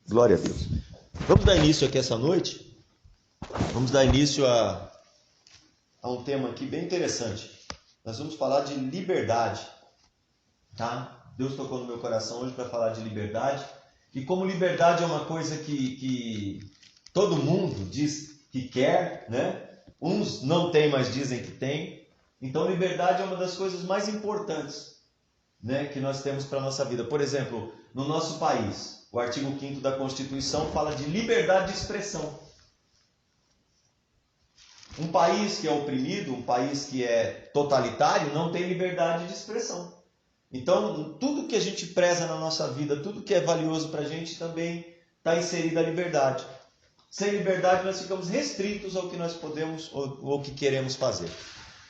Glória a Deus. Vamos dar início aqui essa noite. Vamos dar início a um tema aqui bem interessante. Nós vamos falar de liberdade, tá? Deus tocou no meu coração hoje para falar de liberdade. E como liberdade é uma coisa que todo mundo diz que quer, né? Uns não têm, mas dizem que tem. Então liberdade é uma das coisas mais importantes, né, que nós temos para a nossa vida. Por exemplo, no nosso país, o artigo 5º da Constituição fala de liberdade de expressão. Um país que é oprimido, um país que é totalitário, não tem liberdade de expressão. Então, tudo que a gente preza na nossa vida, tudo que é valioso para a gente, também está inserida a liberdade. Sem liberdade, nós ficamos restritos ao que nós podemos ou ao que queremos fazer.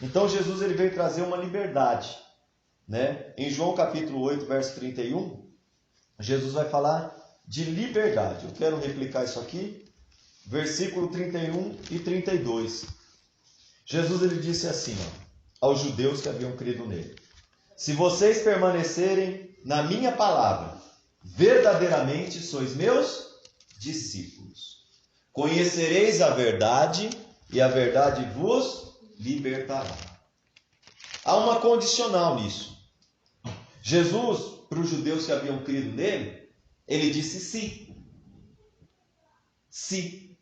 Então, Jesus ele veio trazer uma liberdade, né? Em João capítulo 8, verso 31, Jesus vai falar de liberdade. Eu quero replicar isso aqui. Versículo 31 e 32. Jesus ele disse assim, aos judeus que haviam crido nele: se vocês permanecerem na minha palavra, verdadeiramente sois meus discípulos. Conhecereis a verdade e a verdade vos libertará. Há uma condicional nisso. Jesus, para os judeus que haviam crido nele, ele disse sim. Sim.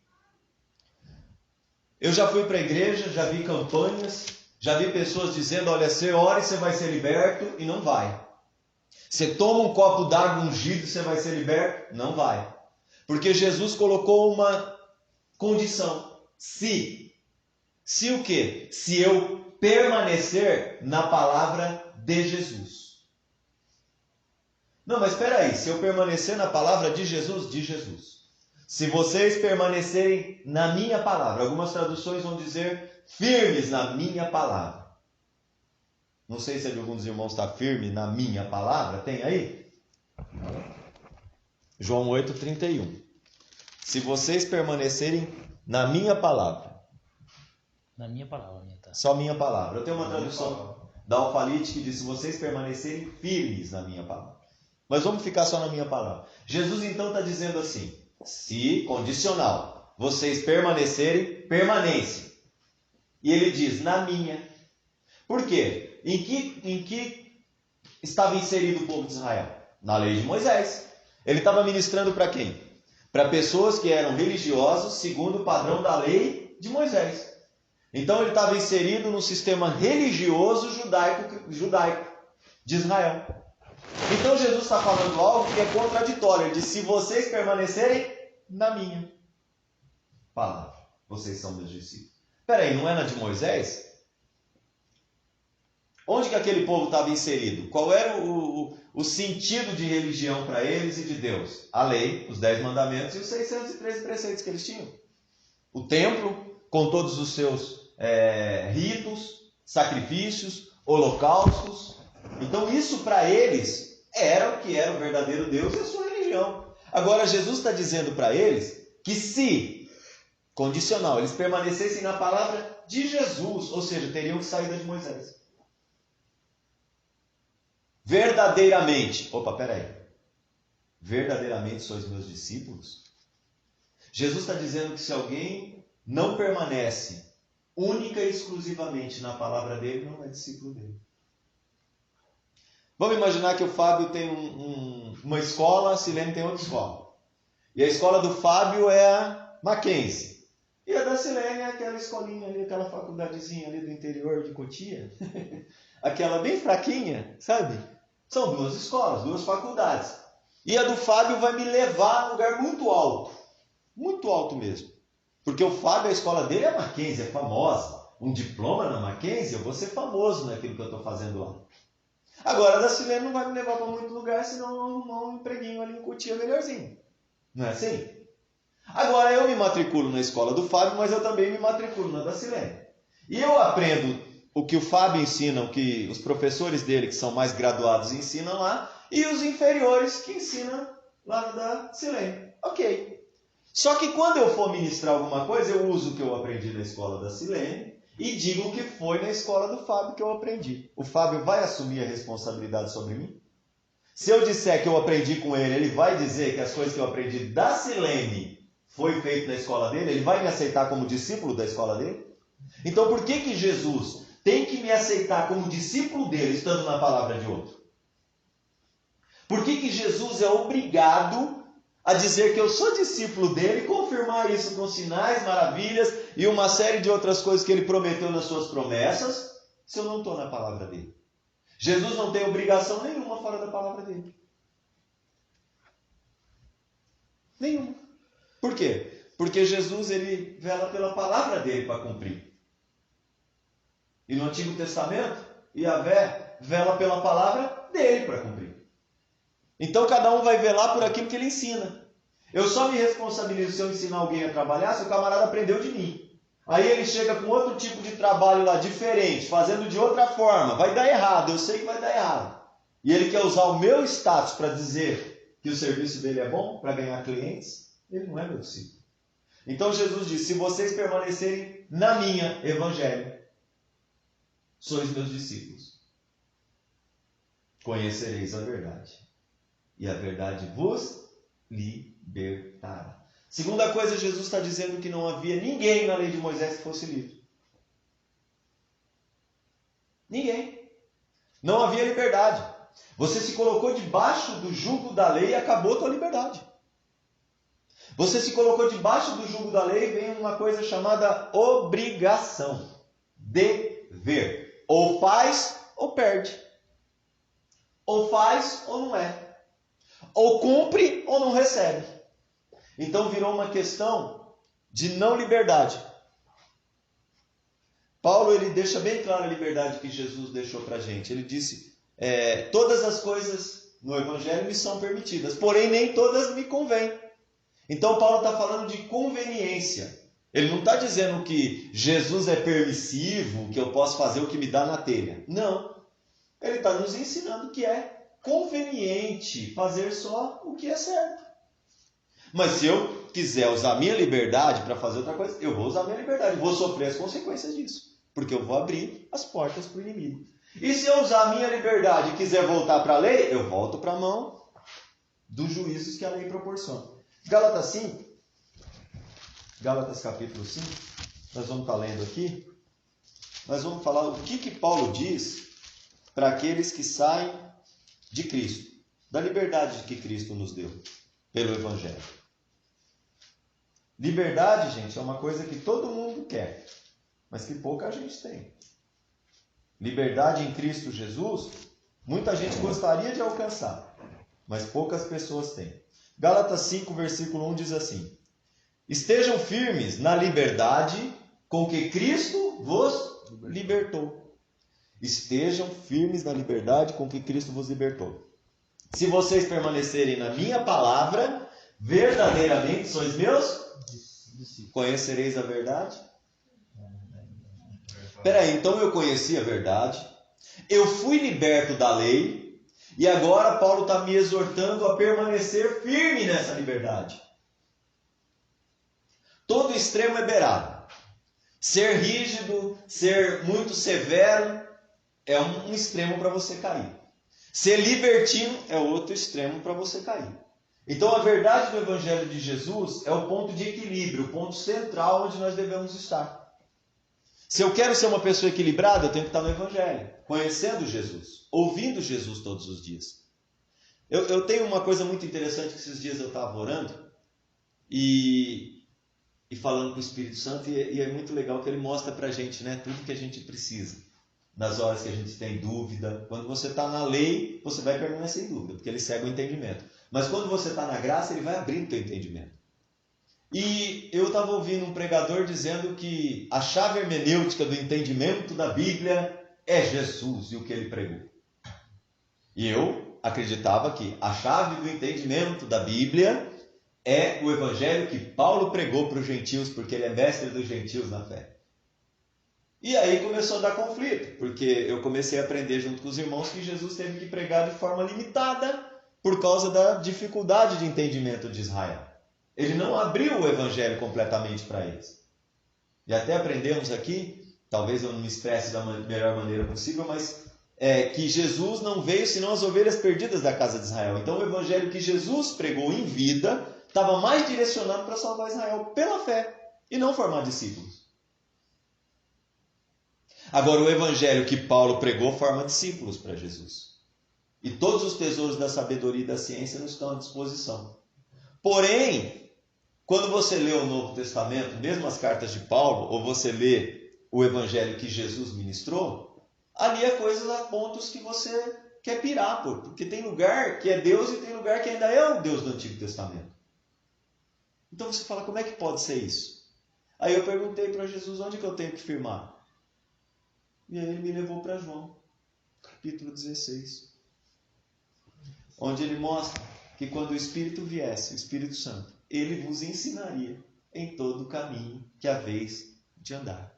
Eu já fui para a igreja, já vi campanhas, já vi pessoas dizendo, olha, você ora e você vai ser liberto, e não vai. Você toma um copo d'água ungido e você vai ser liberto, não vai. Porque Jesus colocou uma condição. Se o quê? Se eu permanecer na palavra de Jesus. Não, mas espera aí, se eu permanecer na palavra de Jesus, de Jesus. Se vocês permanecerem na minha palavra, algumas traduções vão dizer firmes na minha palavra. Não sei se algum dos irmãos está firme na minha palavra, tem aí? João 8, 31. Se vocês permanecerem na minha palavra. Na minha palavra, minha tá. Só minha palavra. Eu tenho uma tradução da Alfalite que diz, se vocês permanecerem firmes na minha palavra. Mas vamos ficar só na minha palavra. Jesus então está dizendo assim, se, condicional, vocês permanecerem, permanência. E ele diz, na minha. Por quê? Em que estava inserido o povo de Israel? Na lei de Moisés. Ele estava ministrando para quem? Para pessoas que eram religiosos segundo o padrão da lei de Moisés. Então ele estava inserido no sistema religioso judaico de Israel. Então Jesus está falando algo que é contraditório. Ele diz, se vocês permanecerem na minha palavra, vocês são meus discípulos. Espera aí, não é na de Moisés? Onde que aquele povo estava inserido? Qual era o sentido de religião para eles e de Deus? A lei, os 10 mandamentos e os 613 preceitos que eles tinham. O templo, com todos os seus ritos, sacrifícios, holocaustos. Então isso para eles era o que era o verdadeiro Deus e a sua religião. Agora Jesus está dizendo para eles que se, condicional, eles permanecessem na palavra de Jesus, ou seja, teriam que sair da de Moisés. Verdadeiramente, verdadeiramente sois meus discípulos? Jesus está dizendo que se alguém não permanece única e exclusivamente na palavra dele, não é discípulo dele. Vamos imaginar que o Fábio tem uma escola, a Silene tem outra escola. E a escola do Fábio é a Mackenzie. E a da Silene é aquela escolinha ali, aquela faculdadezinha ali do interior de Cotia. Aquela bem fraquinha, sabe? São 2 escolas, 2 faculdades. E a do Fábio vai me levar a um lugar muito alto mesmo. Porque o Fábio, a escola dele é a Mackenzie, é famosa. Um diploma na Mackenzie, eu vou ser famoso naquilo que eu estou fazendo lá. Agora, a da Silene não vai me levar para muito lugar, senão eu vou arrumar um empreguinho ali em Cotia melhorzinho. Não é assim? Agora, eu me matriculo na escola do Fábio, mas eu também me matriculo na da Silene. E eu aprendo o que o Fábio ensina, o que os professores dele, que são mais graduados, ensinam lá, e os inferiores que ensinam lá na da Silene. Ok. Só que quando eu for ministrar alguma coisa, eu uso o que eu aprendi na escola da Silene e digo o que foi na escola do Fábio que eu aprendi. O Fábio vai assumir a responsabilidade sobre mim? Se eu disser que eu aprendi com ele, ele vai dizer que as coisas que eu aprendi da Silene foi feito na escola dele? Ele vai me aceitar como discípulo da escola dele? Então por que Jesus tem que me aceitar como discípulo dele, estando na palavra de outro? Por que Jesus é obrigado a dizer que eu sou discípulo dele e confirmar isso com sinais, maravilhas e uma série de outras coisas que ele prometeu nas suas promessas, se eu não estou na palavra dele? Jesus não tem obrigação nenhuma fora da palavra dele. Nenhuma. Por quê? Porque Jesus ele vela pela palavra dele para cumprir. E no Antigo Testamento, Yahvé vela pela palavra dele para cumprir. Então cada um vai velar por aquilo que ele ensina. Eu só me responsabilizo se eu ensinar alguém a trabalhar se o camarada aprendeu de mim. Aí ele chega com outro tipo de trabalho lá, diferente, fazendo de outra forma. Vai dar errado, eu sei que vai dar errado. E ele quer usar o meu status para dizer que o serviço dele é bom, para ganhar clientes. Ele não é meu discípulo. Então Jesus diz, se vocês permanecerem na minha evangelho, sois meus discípulos. Conhecereis a verdade. E a verdade vos libertará. Segunda coisa, Jesus está dizendo que não havia ninguém na lei de Moisés que fosse livre. Ninguém. Não havia liberdade. Você se colocou debaixo do jugo da lei e acabou a tua liberdade. Você se colocou debaixo do jugo da lei e vem uma coisa chamada obrigação. Dever. Ou faz ou perde. Ou faz ou não é. Ou cumpre ou não recebe. Então virou uma questão de não liberdade. Paulo ele deixa bem clara a liberdade que Jesus deixou para a gente. Ele disse, todas as coisas no Evangelho me são permitidas, porém nem todas me convêm. Então Paulo está falando de conveniência. Ele não está dizendo que Jesus é permissivo, que eu posso fazer o que me dá na telha. Não. Ele está nos ensinando que é conveniente fazer só o que é certo. Mas se eu quiser usar a minha liberdade para fazer outra coisa, eu vou usar a minha liberdade. Vou sofrer as consequências disso. Porque eu vou abrir as portas para o inimigo. E se eu usar a minha liberdade e quiser voltar para a lei, eu volto para a mão dos juízos que a lei proporciona. Gálatas 5. Gálatas capítulo 5. Nós vamos estar lendo aqui. Nós vamos falar o que Paulo diz para aqueles que saem de Cristo. Da liberdade que Cristo nos deu pelo Evangelho. Liberdade, gente, é uma coisa que todo mundo quer, mas que pouca gente tem. Liberdade em Cristo Jesus, muita gente gostaria de alcançar, mas poucas pessoas têm. Gálatas 5, versículo 1 diz assim: estejam firmes na liberdade com que Cristo vos libertou. Estejam firmes na liberdade com que Cristo vos libertou. Se vocês permanecerem na minha palavra, verdadeiramente sois meus, conhecereis a verdade. Espera aí, então eu conheci a verdade, eu fui liberto da lei, e agora Paulo está me exortando a permanecer firme nessa liberdade. Todo extremo é beirado. Ser rígido, ser muito severo, é um extremo para você cair. Ser libertino é outro extremo para você cair. Então a verdade do Evangelho de Jesus é o ponto de equilíbrio, o ponto central onde nós devemos estar. Se eu quero ser uma pessoa equilibrada, eu tenho que estar no Evangelho, conhecendo Jesus, ouvindo Jesus todos os dias. Eu tenho uma coisa muito interessante que esses dias eu estava orando e falando com o Espírito Santo, e é muito legal que ele mostra para a gente, né, tudo que a gente precisa. Nas horas que a gente tem dúvida. Quando você está na lei, você vai permanecer em dúvida, porque ele cega o entendimento. Mas quando você está na graça, ele vai abrindo o teu entendimento. E eu estava ouvindo um pregador dizendo que a chave hermenêutica do entendimento da Bíblia é Jesus e o que ele pregou. E eu acreditava que a chave do entendimento da Bíblia é o evangelho que Paulo pregou para os gentios, porque ele é mestre dos gentios na fé. E aí começou a dar conflito, porque eu comecei a aprender junto com os irmãos que Jesus teve que pregar de forma limitada por causa da dificuldade de entendimento de Israel. Ele não abriu o evangelho completamente para eles. E até aprendemos aqui, talvez eu não me expresse da melhor maneira possível, mas que Jesus não veio senão as ovelhas perdidas da casa de Israel. Então o evangelho que Jesus pregou em vida estava mais direcionado para salvar Israel pela fé e não formar discípulos. Agora o evangelho que Paulo pregou forma discípulos para Jesus. E todos os tesouros da sabedoria e da ciência não estão à disposição. Porém, quando você lê o Novo Testamento, mesmo as cartas de Paulo, ou você lê o evangelho que Jesus ministrou, ali há coisas a pontos que você quer pirar, porque tem lugar que é Deus e tem lugar que ainda é o Deus do Antigo Testamento. Então você fala, como é que pode ser isso? Aí eu perguntei para Jesus, onde que eu tenho que firmar? E aí ele me levou para João, capítulo 16. Onde ele mostra que quando o Espírito viesse, o Espírito Santo, ele vos ensinaria em todo o caminho que haveis de andar.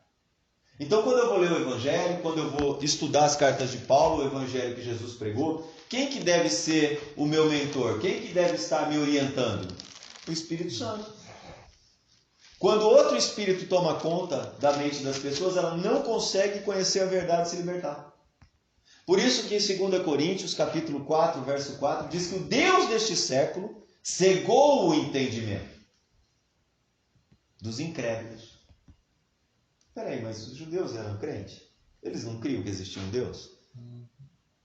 Então, quando eu vou ler o Evangelho, quando eu vou estudar as cartas de Paulo, o Evangelho que Jesus pregou, quem que deve ser o meu mentor? Quem que deve estar me orientando? O Espírito Santo. Quando outro Espírito toma conta da mente das pessoas, ela não consegue conhecer a verdade e se libertar. Por isso que em 2 Coríntios, capítulo 4, verso 4, diz que o Deus deste século cegou o entendimento dos incrédulos. Espera aí, mas os judeus eram crentes? Eles não criam que existia um Deus?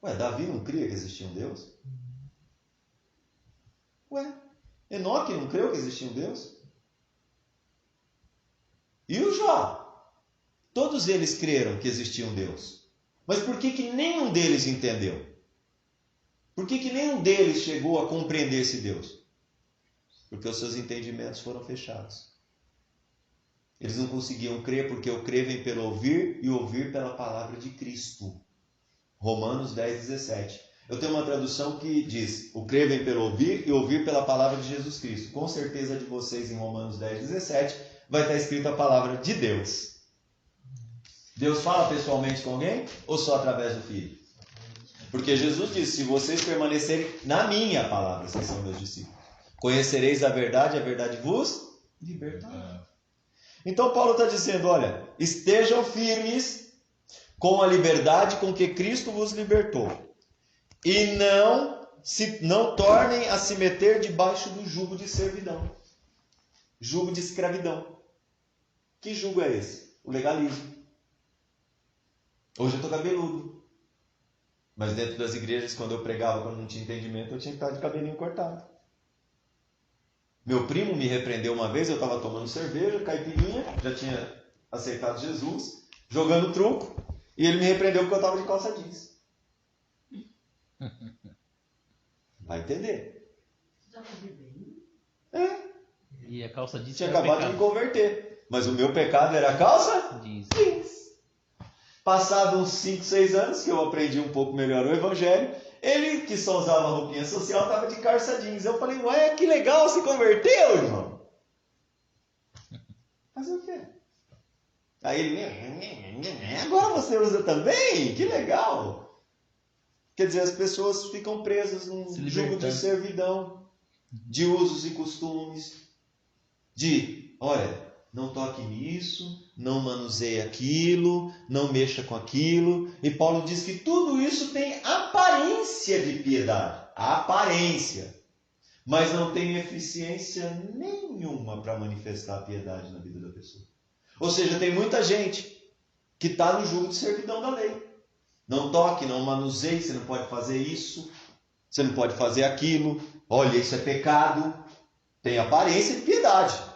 Ué, Davi não cria que existia um Deus? Ué, Enoque não creu que existia um Deus? E o Jó? Todos eles creram que existia um Deus. Mas por que nenhum deles entendeu? Por que nenhum deles chegou a compreender esse Deus? Porque os seus entendimentos foram fechados. Eles não conseguiam crer porque o crer vem pelo ouvir e ouvir pela palavra de Cristo. Romanos 10, 17. Eu tenho uma tradução que diz, o crer vem pelo ouvir e ouvir pela palavra de Jesus Cristo. Com certeza de vocês em Romanos 10, 17 vai estar escrita a palavra de Deus. Deus fala pessoalmente com alguém ou só através do Filho? Porque Jesus disse, se vocês permanecerem na minha palavra, vocês são meus discípulos. Conhecereis a verdade vos libertará. Então Paulo está dizendo, olha, estejam firmes com a liberdade com que Cristo vos libertou. E não tornem a se meter debaixo do jugo de servidão. Jugo de escravidão. Que jugo é esse? O legalismo. Hoje eu estou cabeludo. Mas dentro das igrejas, quando eu pregava, quando não tinha entendimento, eu tinha que estar de cabelinho cortado. Meu primo me repreendeu uma vez, eu estava tomando cerveja, caipirinha, já tinha aceitado Jesus, jogando truco, e ele me repreendeu porque eu estava de calça jeans. Vai entender. É. E a calça jeans tinha acabado de me converter. Mas o meu pecado era a calça jeans. Passado uns 5, 6 anos, que eu aprendi um pouco melhor o Evangelho, ele, que só usava roupinha social, estava de calça jeans. Eu falei, ué, que legal, se converteu, irmão. Fazer o quê? Aí ele, agora você usa também? Que legal. Quer dizer, as pessoas ficam presas num jugo de servidão, de usos e costumes, de, olha, não toque nisso, não manuseie aquilo, não mexa com aquilo. E Paulo diz que tudo isso tem aparência de piedade. Aparência. Mas não tem eficiência nenhuma para manifestar a piedade na vida da pessoa. Ou seja, tem muita gente que está no jugo de servidão da lei. Não toque, não manuseie, você não pode fazer isso, você não pode fazer aquilo. Olha, isso é pecado. Tem aparência de piedade.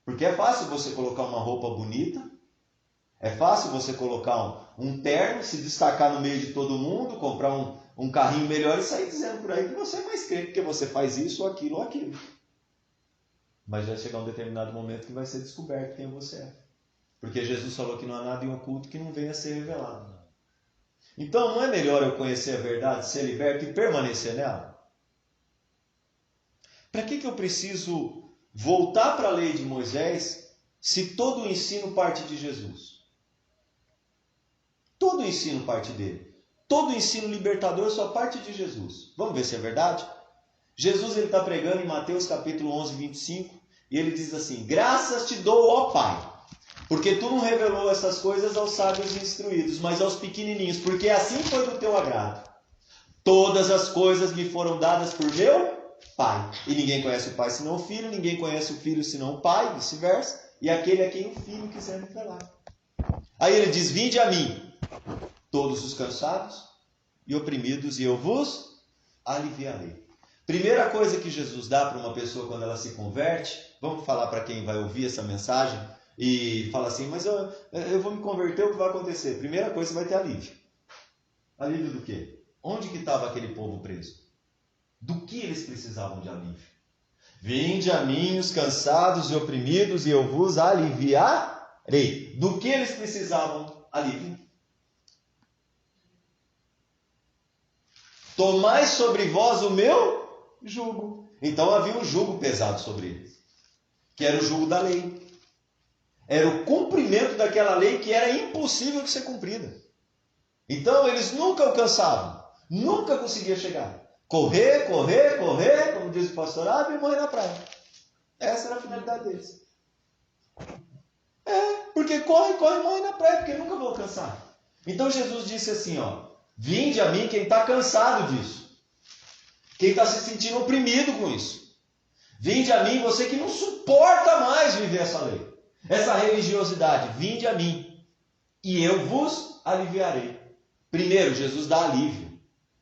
Porque é fácil você colocar uma roupa bonita, é fácil você colocar um terno, se destacar no meio de todo mundo, comprar um carrinho melhor e sair dizendo por aí que você é mais crente, porque você faz isso, ou aquilo. Mas vai chegar um determinado momento que vai ser descoberto quem você é. Porque Jesus falou que não há nada em oculto que não venha a ser revelado. Então não é melhor eu conhecer a verdade, ser liberto e permanecer nela? Para que eu preciso voltar para a lei de Moisés se todo o ensino parte de Jesus? Todo o ensino parte dele. Todo o ensino libertador só parte de Jesus. Vamos ver se é verdade? Jesus está pregando em Mateus capítulo 11, 25, e ele diz assim, graças te dou, ó Pai, Porque tu não revelou essas coisas aos sábios instruídos, mas aos pequenininhos, porque assim foi do teu agrado. Todas as coisas me foram dadas por meu Pai. E ninguém conhece o Pai senão o Filho, ninguém conhece o Filho senão o Pai, vice-versa, e aquele a quem o Filho quiser revelar. Aí ele diz, vinde a mim, todos os cansados e oprimidos, e eu vos aliviarei. Primeira coisa que Jesus dá para uma pessoa quando ela se converte, vamos falar para quem vai ouvir essa mensagem, e fala assim, mas eu vou me converter, o que vai acontecer? Primeira coisa, você vai ter alívio. Alívio do quê? Onde que estava aquele povo preso? Do que eles precisavam de alívio? Vinde a mim os cansados e oprimidos e eu vos aliviarei. Do que eles precisavam alívio? Tomai sobre vós o meu jugo. Então havia um jugo pesado sobre eles, que era o jugo da lei. Era o cumprimento daquela lei que era impossível de ser cumprida. Então eles nunca alcançavam, nunca conseguiam chegar. Correr, correr, correr, como diz o pastor Abel, e morrer na praia. Essa era a finalidade deles. Porque corre, corre, morre na praia, porque nunca vão alcançar. Então Jesus disse assim, vinde a mim quem está cansado disso. Quem está se sentindo oprimido com isso. Vinde a mim você que não suporta mais viver essa lei. Essa religiosidade, vinde a mim, e eu vos aliviarei. Primeiro, Jesus dá alívio.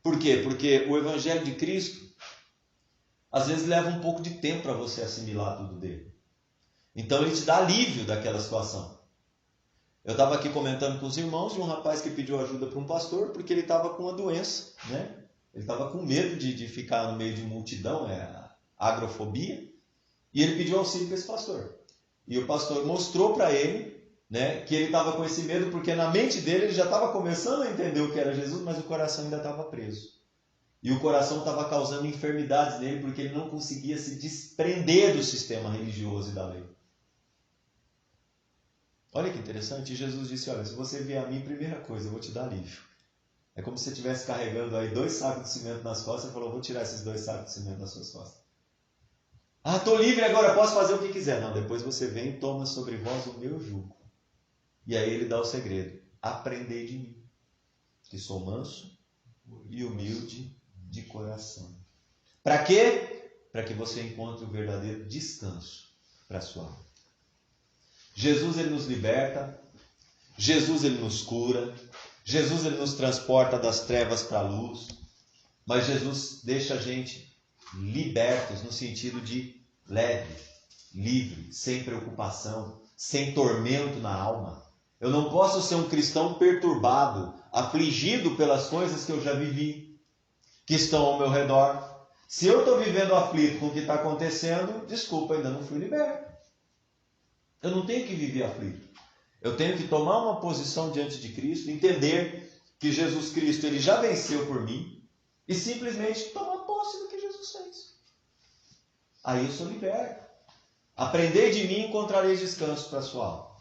Por quê? Porque o Evangelho de Cristo, às vezes leva um pouco de tempo para você assimilar tudo dele. Então ele te dá alívio daquela situação. Eu estava aqui comentando com os irmãos de um rapaz que pediu ajuda para um pastor, porque ele estava com uma doença, né? Ele estava com medo de ficar no meio de multidão, a agrofobia, e ele pediu auxílio para esse pastor. E o pastor mostrou para ele, né, que ele estava com esse medo, porque na mente dele ele já estava começando a entender o que era Jesus, mas o coração ainda estava preso. E o coração estava causando enfermidades nele, porque ele não conseguia se desprender do sistema religioso e da lei. Olha que interessante, e Jesus disse, olha, se você vier a mim, primeira coisa, eu vou te dar alívio. É como se você estivesse carregando aí 2 sacos de cimento nas costas e falou, vou tirar esses 2 sacos de cimento das suas costas. Ah, estou livre agora, posso fazer o que quiser. Não, depois você vem e toma sobre vós o meu jugo. E aí ele dá o segredo. Aprendei de mim, que sou manso e humilde de coração. Para quê? Para que você encontre o verdadeiro descanso para a sua alma. Jesus, ele nos liberta. Jesus, ele nos cura. Jesus, ele nos transporta das trevas para a luz. Mas Jesus deixa a gente libertos no sentido de leve, livre, sem preocupação, sem tormento na alma. Eu não posso ser um cristão perturbado, afligido pelas coisas que eu já vivi, que estão ao meu redor. Se eu estou vivendo aflito com o que está acontecendo, desculpa, ainda não fui liberto. Eu não tenho que viver aflito. Eu tenho que tomar uma posição diante de Cristo, entender que Jesus Cristo ele já venceu por mim e simplesmente tomar posse do que Jesus fez. Aí eu sou liberto. Aprendei de mim e encontrareis descanso para a sua alma.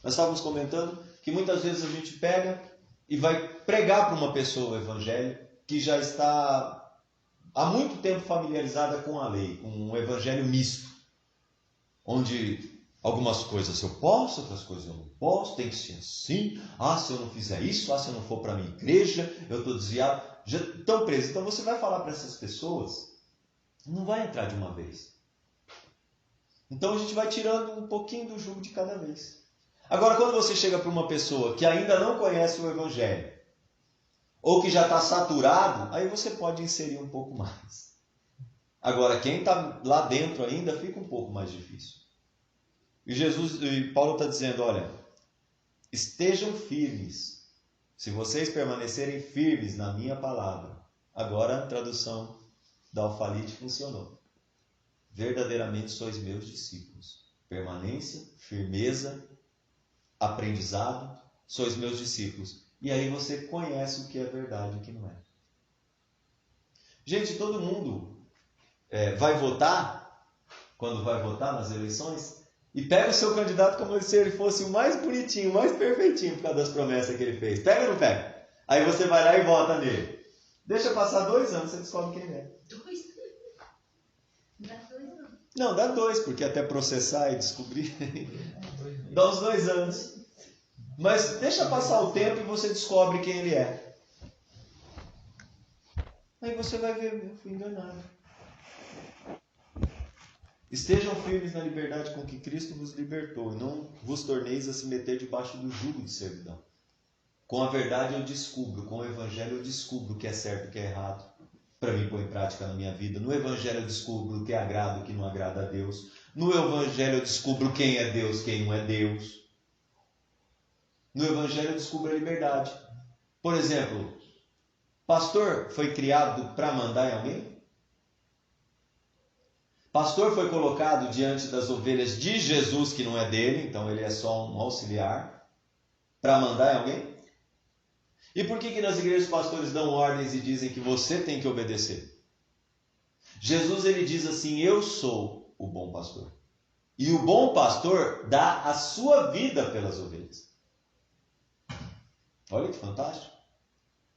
Nós estávamos comentando que muitas vezes a gente pega e vai pregar para uma pessoa o evangelho que já está há muito tempo familiarizada com a lei, com um evangelho misto, onde algumas coisas eu posso, outras coisas eu não posso, tem que ser assim, se eu não fizer isso, se eu não for para a minha igreja, eu estou desviado, já estão presos. Então você vai falar para essas pessoas, não vai entrar de uma vez. Então a gente vai tirando um pouquinho do jugo de cada vez. Agora, quando você chega para uma pessoa que ainda não conhece o Evangelho, ou que já está saturado, aí você pode inserir um pouco mais. Agora, quem está lá dentro ainda, fica um pouco mais difícil. E Paulo está dizendo, olha, estejam firmes, se vocês permanecerem firmes na minha palavra. Agora a tradução da Alfalite funcionou. Verdadeiramente sois meus discípulos. Permanência, firmeza, aprendizado, sois meus discípulos. E aí você conhece o que é verdade e o que não é. Gente, todo mundo vai votar, quando vai votar nas eleições, e pega o seu candidato como se ele fosse o mais bonitinho, o mais perfeitinho por causa das promessas que ele fez. Pega ou não pega? Aí você vai lá e vota nele. Deixa passar 2 anos, você descobre quem é. 2? Dá 2 não. Não, dá 2, porque até processar e descobrir. Dá uns 2 anos. Mas deixa passar o tempo e você descobre quem ele é. Aí você vai ver, eu fui enganado. Estejam firmes na liberdade com que Cristo vos libertou, e não vos torneis a se meter debaixo do jugo de servidão. Com a verdade eu descubro, com o Evangelho eu descubro o que é certo e o que é errado, para mim pôr em prática na minha vida. No Evangelho eu descubro o que agrada e o que não agrada a Deus. No Evangelho eu descubro quem é Deus, quem não é Deus. No Evangelho eu descubro a liberdade. Por exemplo, pastor foi criado para mandar em alguém? Pastor foi colocado diante das ovelhas de Jesus, que não é dele, então ele é só um auxiliar, para mandar em alguém? E por que nas igrejas os pastores dão ordens e dizem que você tem que obedecer? Jesus ele diz assim, eu sou o bom pastor. E o bom pastor dá a sua vida pelas ovelhas. Olha que fantástico.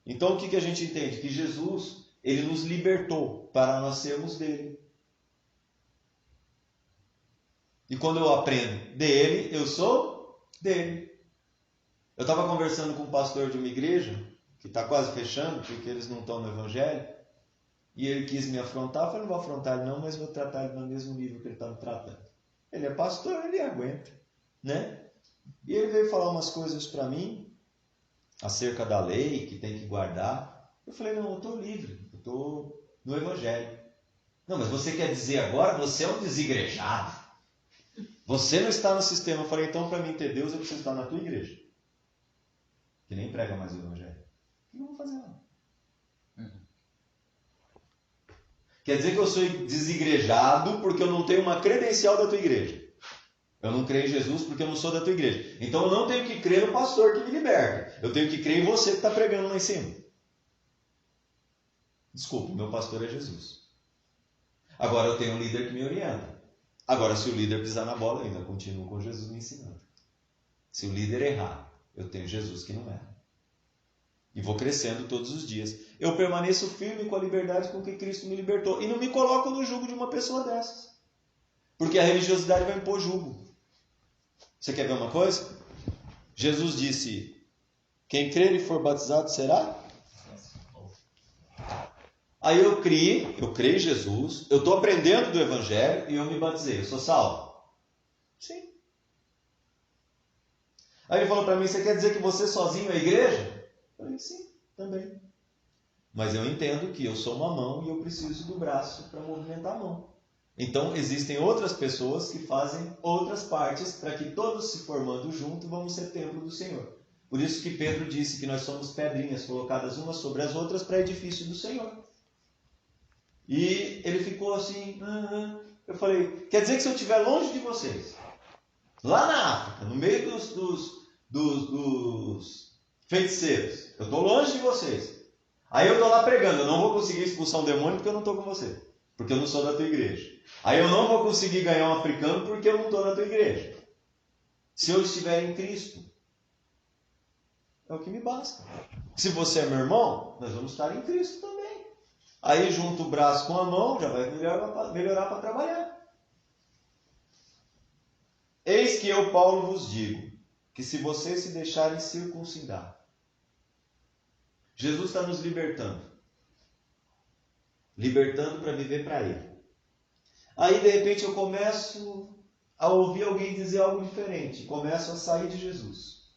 Então o que a gente entende? Que Jesus ele nos libertou para nós sermos dele. E quando eu aprendo dele, eu sou dele. Eu estava conversando com um pastor de uma igreja, que está quase fechando, porque eles não estão no Evangelho, e ele quis me afrontar. Eu falei, não vou afrontar ele não, mas vou tratar ele no mesmo nível que ele está me tratando. Ele é pastor, ele aguenta, né? E ele veio falar umas coisas para mim, acerca da lei, que tem que guardar. Eu falei, não, eu estou livre, eu estou no Evangelho. Não, mas você quer dizer agora, você é um desigrejado. Você não está no sistema. Eu falei, então para mim ter Deus eu preciso estar na tua igreja. Que nem prega mais o Evangelho. O que eu vou fazer lá? Quer dizer que eu sou desigrejado porque eu não tenho uma credencial da tua igreja. Eu não creio em Jesus porque eu não sou da tua igreja. Então eu não tenho que crer no pastor que me liberta. Eu tenho que crer em você que está pregando lá em cima. Desculpa, meu pastor é Jesus. Agora eu tenho um líder que me orienta. Agora, se o líder pisar na bola, eu ainda continuo com Jesus me ensinando. Se o líder errar, eu tenho Jesus que não erra. E vou crescendo todos os dias. Eu permaneço firme com a liberdade com que Cristo me libertou. E não me coloco no jugo de uma pessoa dessas. Porque a religiosidade vai impor jugo. Você quer ver uma coisa? Jesus disse, quem crer e for batizado será? Aí eu creio em Jesus, eu estou aprendendo do Evangelho e eu me batizei. Eu sou salvo? Sim. Aí ele falou para mim, você quer dizer que você sozinho é igreja? Eu falei, sim, também. Mas eu entendo que eu sou uma mão e eu preciso do braço para movimentar a mão. Então existem outras pessoas que fazem outras partes para que todos se formando junto vamos ser templo do Senhor. Por isso que Pedro disse que nós somos pedrinhas colocadas umas sobre as outras para edifício do Senhor. E ele ficou assim, eu falei, quer dizer que se eu estiver longe de vocês, lá na África, no meio dos feiticeiros, eu estou longe de vocês, aí eu estou lá pregando, eu não vou conseguir expulsar um demônio porque eu não estou com você, porque eu não sou da tua igreja. Aí eu não vou conseguir ganhar um africano porque eu não estou na tua igreja. Se eu estiver em Cristo, é o que me basta. Se você é meu irmão, nós vamos estar em Cristo também. Aí junta o braço com a mão, já vai melhorar para trabalhar. Eis que eu, Paulo, vos digo, que se vocês se deixarem circuncidar, Jesus está nos libertando. Libertando para viver para Ele. Aí de repente eu começo a ouvir alguém dizer algo diferente. Começo a sair de Jesus.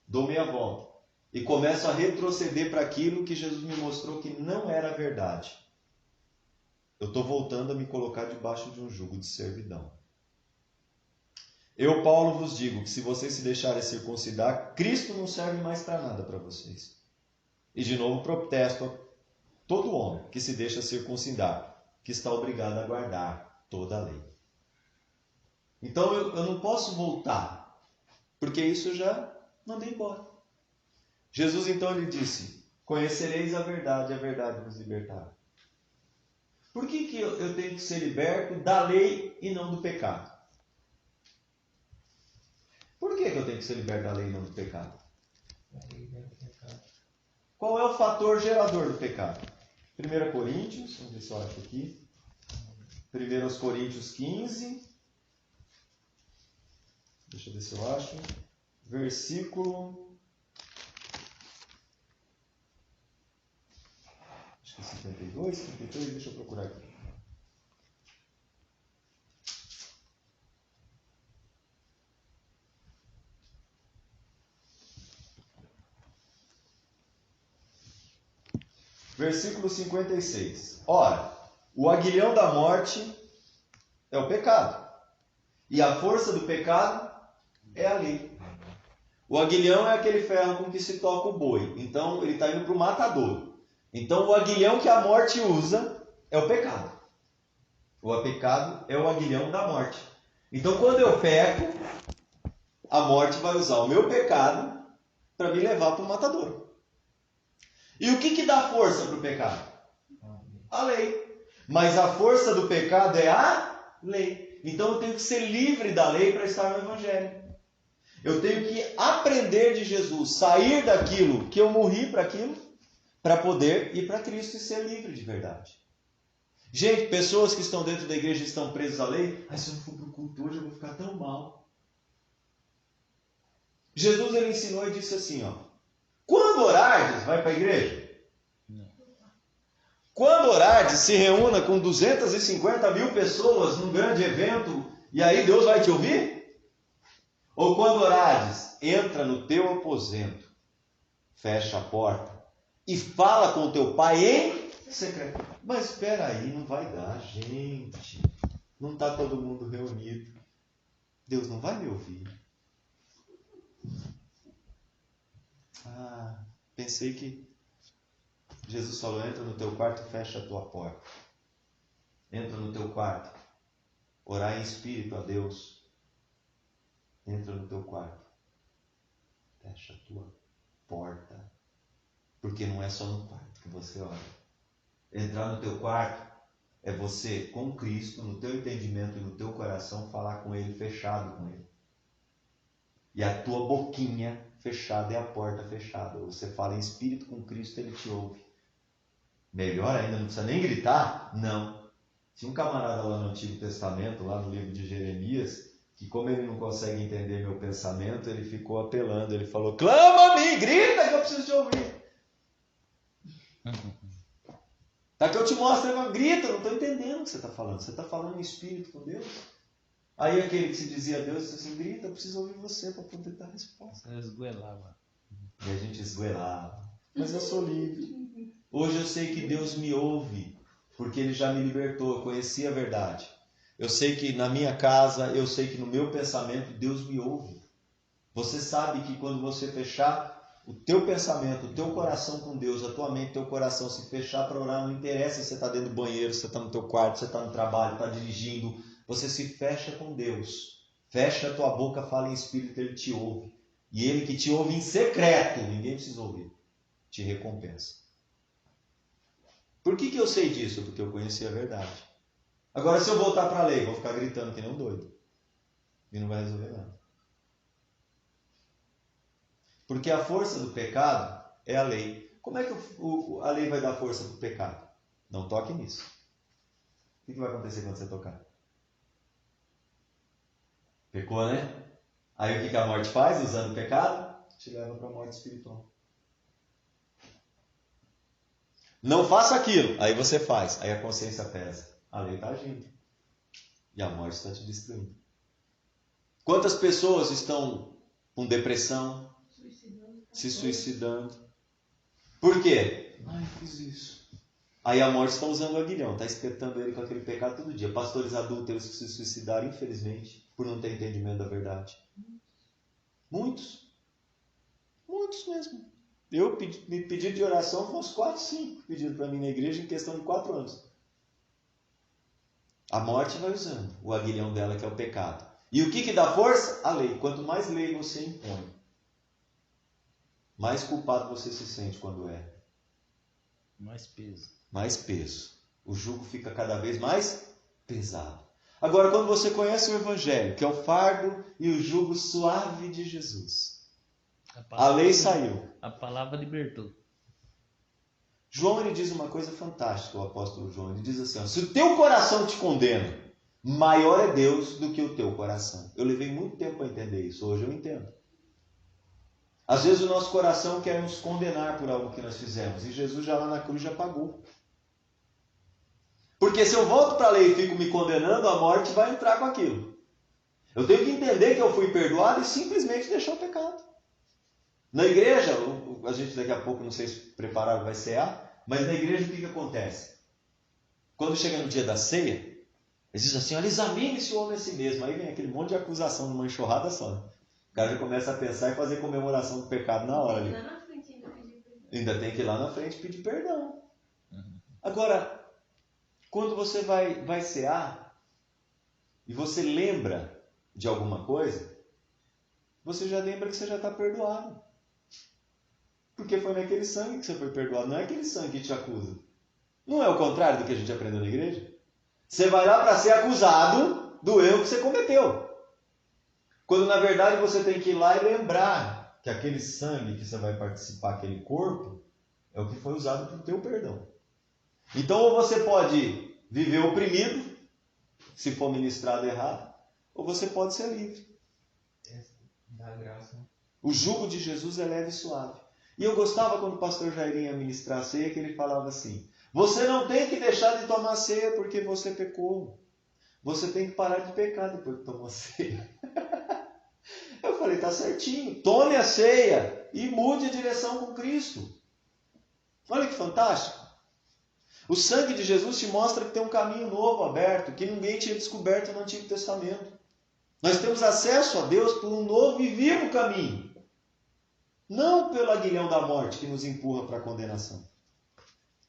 Dou meia volta. E começo a retroceder para aquilo que Jesus me mostrou que não era verdade. Eu estou voltando a me colocar debaixo de um jugo de servidão. Eu, Paulo, vos digo que se vocês se deixarem circuncidar, Cristo não serve mais para nada para vocês. E de novo protesto a todo homem que se deixa circuncidar, que está obrigado a guardar toda a lei. Então eu não posso voltar, porque isso eu já mandei embora. Jesus então lhe disse, conhecereis a verdade vos libertará. Por que eu tenho que ser liberto da lei e não do pecado? Por que eu tenho que ser liberto da lei e não do pecado? Qual é o fator gerador do pecado? 1 Coríntios, vamos ver se eu acho aqui. 1 Coríntios 15, Deixa eu ver se eu acho. Versículo... Acho que é 52, 53, deixa eu procurar aqui. Versículo 56. Ora, o aguilhão da morte é o pecado. E a força do pecado é a lei. O aguilhão é aquele ferro com que se toca o boi. Então, ele está indo para o matadouro. Então, o aguilhão que a morte usa é o pecado. O pecado é o aguilhão da morte. Então, quando eu peco, a morte vai usar o meu pecado para me levar para o matadouro. E o que dá força para o pecado? A lei. Mas a força do pecado é a lei. Então eu tenho que ser livre da lei para estar no Evangelho. Eu tenho que aprender de Jesus, sair daquilo que eu morri para aquilo, para poder ir para Cristo e ser livre de verdade. Gente, pessoas que estão dentro da igreja estão presas à lei. Se eu não for para o culto hoje eu vou ficar tão mal. Jesus ele ensinou e disse assim, quando orardes, vai para a igreja? Não. Quando orardes, se reúna com 250 mil pessoas num grande evento e aí Deus vai te ouvir? Ou quando orardes, entra no teu aposento, fecha a porta e fala com o teu pai em secreto. Mas espera aí, não vai dar, gente. Não está todo mundo reunido. Deus não vai me ouvir. Pensei que Jesus falou, entra no teu quarto e fecha a tua porta. Entra no teu quarto. Orar em espírito a Deus. Entra no teu quarto. Fecha a tua porta. Porque não é só no quarto que você ora. Entrar no teu quarto é você, com Cristo, no teu entendimento e no teu coração, falar com Ele, fechado com Ele. E a tua boquinha fechada é a porta fechada. Você fala em espírito com Cristo, Ele te ouve. Melhor ainda, não precisa nem gritar? Não. Tinha um camarada lá no Antigo Testamento, lá no livro de Jeremias, que como ele não consegue entender meu pensamento, ele ficou apelando. Ele falou, clama a mim, grita que eu preciso te ouvir. Tá que eu te mostro, ele fala, grita, eu não estou entendendo o que você está falando. Você está falando em espírito com Deus? Aí aquele que se dizia a Deus disse assim, grita, eu preciso ouvir você para poder dar resposta. Eu esgoelava. E a gente esgoelava. Mas eu sou livre. Hoje eu sei que Deus me ouve, porque Ele já me libertou, eu conheci a verdade. Eu sei que na minha casa, eu sei que no meu pensamento, Deus me ouve. Você sabe que quando você fechar o teu pensamento, o teu coração com Deus, a tua mente, o teu coração se fechar para orar, não interessa se você está dentro do banheiro, se você está no teu quarto, se você está no trabalho, está dirigindo, você se fecha com Deus. Fecha a tua boca, fala em espírito, Ele te ouve. E Ele que te ouve em secreto, ninguém precisa ouvir, te recompensa. Por que eu sei disso? Porque eu conheci a verdade. Agora, se eu voltar para a lei, vou ficar gritando que nem um doido. E não vai resolver nada. Porque a força do pecado é a lei. Como é que a lei vai dar força para o pecado? Não toque nisso. O que vai acontecer quando você tocar? Pecou, né? Aí o que a morte faz usando o pecado? Te leva para a morte espiritual. Não faça aquilo. Aí você faz. Aí a consciência pesa. A lei está agindo. E a morte está te destruindo. Quantas pessoas estão com depressão? Se suicidando. Por quê? Eu fiz isso. Aí a morte está usando o aguilhão. Está espetando ele com aquele pecado todo dia. Pastores adúlteros que se suicidaram, infelizmente, por não ter entendimento da verdade. Muitos. Muitos mesmo. Eu me pedi de oração com uns 4, 5 pedidos para mim na igreja em questão de 4 anos. A morte vai usando o aguilhão dela, que é o pecado. E o que dá força? A lei. Quanto mais lei você impõe, mais culpado você se sente quando erra. Mais peso. Mais peso. O jugo fica cada vez mais pesado. Agora, quando você conhece o Evangelho, que é o fardo e o jugo suave de Jesus, a lei saiu. A palavra libertou. João ele diz uma coisa fantástica, o apóstolo João. Ele diz assim, se o teu coração te condena, maior é Deus do que o teu coração. Eu levei muito tempo para entender isso, hoje eu entendo. Às vezes o nosso coração quer nos condenar por algo que nós fizemos, e Jesus já lá na cruz já pagou. Porque se eu volto para a lei e fico me condenando, a morte vai entrar com aquilo. Eu tenho que entender que eu fui perdoado e simplesmente deixar o pecado. Na igreja, a gente daqui a pouco, não sei se preparado vai cear, mas na igreja o que acontece? Quando chega no dia da ceia, eles dizem assim, olha, examine-se o homem a si mesmo. Aí vem aquele monte de acusação numa enxurrada só. O cara já começa a pensar e fazer comemoração do pecado na hora ali. Ainda tem que ir lá na frente pedir perdão. Agora, quando você vai cear e você lembra de alguma coisa, você já lembra que você já está perdoado. Porque foi naquele sangue que você foi perdoado, não é aquele sangue que te acusa. Não é o contrário do que a gente aprendeu na igreja? Você vai lá para ser acusado do erro que você cometeu. Quando na verdade você tem que ir lá e lembrar que aquele sangue que você vai participar, aquele corpo, é o que foi usado para o teu perdão. Então ou você pode viver oprimido, se for ministrado errado, ou você pode ser livre. Dá graça. O jugo de Jesus é leve e suave. E eu gostava quando o pastor Jairinho ia ministrar a ceia, que ele falava assim, você não tem que deixar de tomar ceia porque você pecou. Você tem que parar de pecar depois que tomou ceia. Eu falei, tá certinho. Tome a ceia e mude a direção com Cristo. Olha que fantástico. O sangue de Jesus te mostra que tem um caminho novo aberto, que ninguém tinha descoberto no Antigo Testamento. Nós temos acesso a Deus por um novo e vivo caminho. Não pelo aguilhão da morte que nos empurra para a condenação.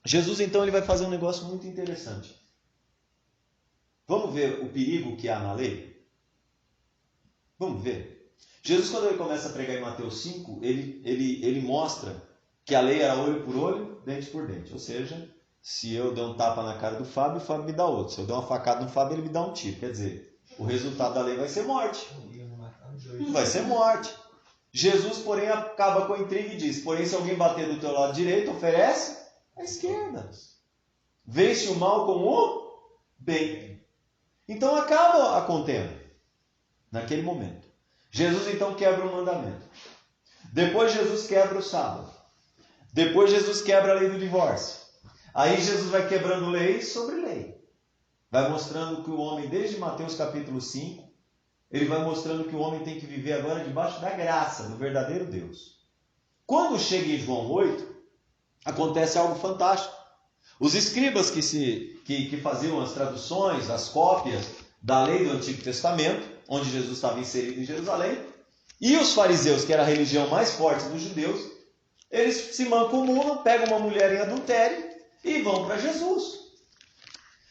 Jesus, então, ele vai fazer um negócio muito interessante. Vamos ver o perigo que há na lei? Vamos ver. Jesus, quando ele começa a pregar em Mateus 5, ele mostra que a lei era olho por olho, dente por dente. Ou seja, se eu der um tapa na cara do Fábio, o Fábio me dá outro. Se eu der uma facada no Fábio, ele me dá um tiro. Quer dizer, o resultado da lei vai ser morte. Vai ser morte. Jesus, porém, acaba com a intriga e diz, porém, se alguém bater do teu lado direito, oferece a esquerda. Vence o mal com o bem. Então acaba a contenda. Naquele momento. Jesus então quebra o mandamento. Depois Jesus quebra o sábado. Depois Jesus quebra a lei do divórcio. Aí Jesus vai quebrando lei sobre lei. Vai mostrando que o homem, desde Mateus capítulo 5, ele vai mostrando que o homem tem que viver agora debaixo da graça do verdadeiro Deus. Quando chega em João 8, acontece algo fantástico. Os escribas que faziam as traduções, as cópias da lei do Antigo Testamento, onde Jesus estava inserido em Jerusalém, e os fariseus, que era a religião mais forte dos judeus, eles se mancomunam, pegam uma mulher em adultério e vão para Jesus.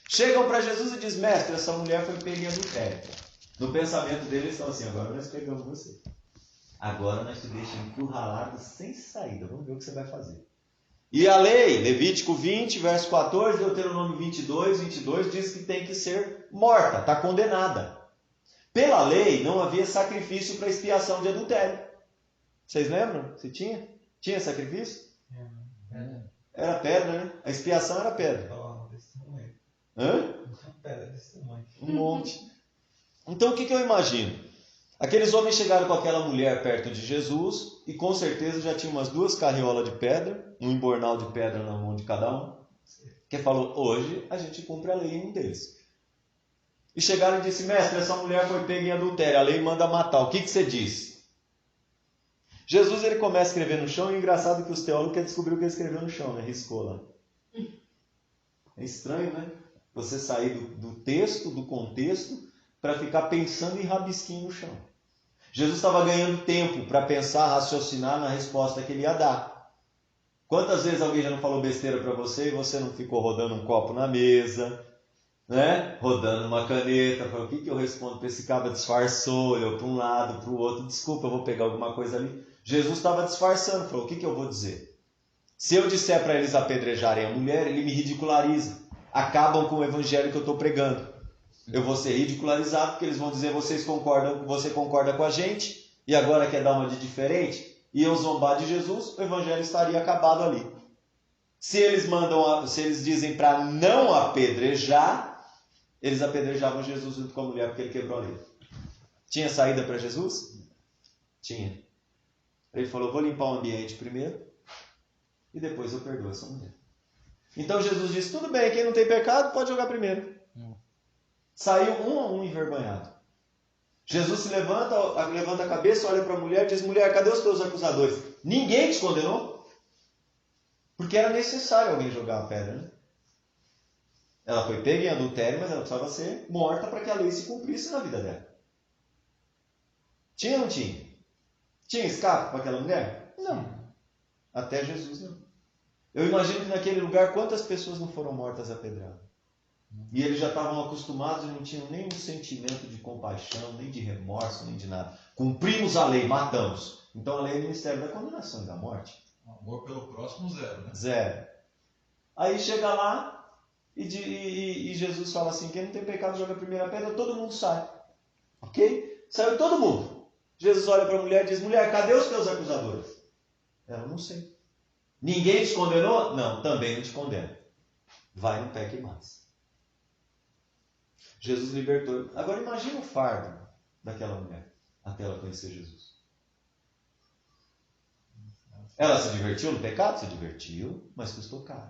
Chegam para Jesus e dizem, mestre, essa mulher foi pega em adultério. No pensamento deles, estão assim, agora nós pegamos você. Agora nós te deixamos encurralado sem saída. Vamos ver o que você vai fazer. E a lei, Levítico 20, verso 14, Deuteronômio 22, diz que tem que ser morta, está condenada. Pela lei, não havia sacrifício para expiação de adultério. Vocês lembram? Você tinha? Tinha sacrifício? Era pedra, né? A expiação era pedra. Hã? Pedra desse tamanho. Um monte. Então o que eu imagino? Aqueles homens chegaram com aquela mulher perto de Jesus e com certeza já tinha umas 2 carriolas de pedra, um embornal de pedra na mão de cada um, que falou, hoje a gente cumpre a lei em um deles. E chegaram e disse, mestre, essa mulher foi pega em adultério, a lei manda matar, o que você diz? Jesus ele começa a escrever no chão e é engraçado que os teólogos querem descobrir o que ele escreveu no chão, né? Riscou lá. É estranho, né? Você sair do texto, do contexto, para ficar pensando em rabisquinho no chão. Jesus estava ganhando tempo para pensar, raciocinar na resposta que ele ia dar. Quantas vezes alguém já não falou besteira para você e você não ficou rodando um copo na mesa, né? Rodando uma caneta, falou, o que eu respondo para esse cara? Disfarçou, olhou para um lado, para o outro, desculpa, eu vou pegar alguma coisa ali. Jesus estava disfarçando, falou, o que eu vou dizer? Se eu disser para eles apedrejarem a mulher, ele me ridiculariza. Acabam com o evangelho que eu estou pregando. Eu vou ser ridicularizado porque eles vão dizer você concorda com a gente e agora quer dar uma de diferente e eu zombar de Jesus, o evangelho estaria acabado ali. Se eles dizem para não apedrejar, eles apedrejavam Jesus junto com a mulher porque ele quebrou a lei. Tinha saída para Jesus? Tinha. Ele falou, vou limpar o ambiente primeiro e depois eu perdoo essa mulher. Então Jesus disse, tudo bem, quem não tem pecado pode jogar primeiro. Saiu um a um envergonhado. Jesus se levanta a cabeça, olha para a mulher e diz, mulher, cadê os teus acusadores? Ninguém te condenou? Porque era necessário alguém jogar a pedra, né? Ela foi pega em adultério, mas ela precisava ser morta para que a lei se cumprisse na vida dela. Tinha ou não tinha? Tinha escape para aquela mulher? Não. Até Jesus não. Eu imagino que naquele lugar quantas pessoas não foram mortas a pedrada. E eles já estavam acostumados e não tinham nenhum sentimento de compaixão, nem de remorso, nem de nada. Cumprimos a lei, matamos. Então a lei é o ministério da condenação e da morte. Amor pelo próximo, zero, né? Zero. Aí chega lá e Jesus fala assim, quem não tem pecado joga a primeira pedra, todo mundo sai. Ok? Saiu todo mundo. Jesus olha para a mulher e diz, mulher, cadê os teus acusadores? Ela, não sei. Ninguém te condenou? Não, também não te condena. Vai, não peque mais. Jesus libertou. Agora imagina o fardo daquela mulher até ela conhecer Jesus. Ela se divertiu no pecado? Se divertiu, mas custou caro.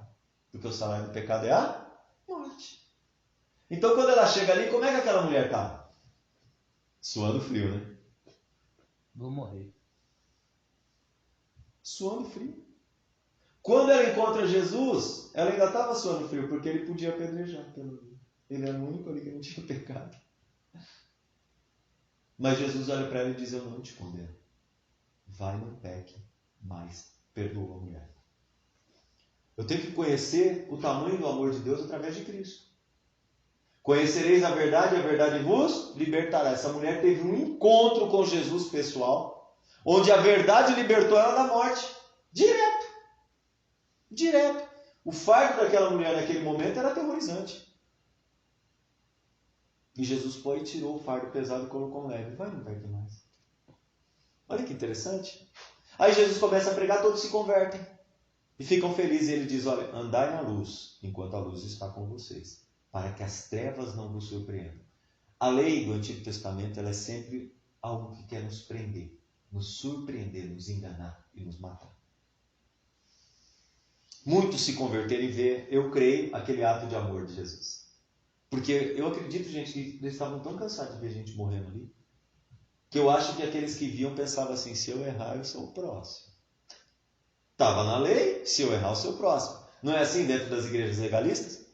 Porque o salário do pecado é a morte. Então quando ela chega ali, como é que aquela mulher está? Suando frio, né? Vou morrer. Suando frio. Quando ela encontra Jesus, ela ainda estava suando frio, porque ele podia apedrejar. Ele era o único ali que não tinha pecado. Mas Jesus olha para ela e diz, eu não te condeno. Vai, não peque, mas perdoa a mulher. Eu tenho que conhecer o tamanho do amor de Deus através de Cristo. Conhecereis a verdade vos libertará. Essa mulher teve um encontro com Jesus pessoal, onde a verdade libertou ela da morte. Direto. O fardo daquela mulher naquele momento era aterrorizante. E Jesus foi e tirou o fardo pesado e colocou um leve. Vai, não pegue mais. Olha que interessante. Aí Jesus começa a pregar, todos se convertem. E ficam felizes. E ele diz, olha, andai na luz, enquanto a luz está com vocês, para que as trevas não vos surpreendam. A lei do Antigo Testamento ela é sempre algo que quer nos prender, nos surpreender, nos enganar e nos matar. Muitos se converteram e ver, eu creio, aquele ato de amor de Jesus. Porque eu acredito, gente, que eles estavam tão cansados de ver gente morrendo ali, que eu acho que aqueles que viam pensavam assim, se eu errar, eu sou o próximo. Estava na lei, se eu errar, eu sou o próximo. Não é assim dentro das igrejas legalistas?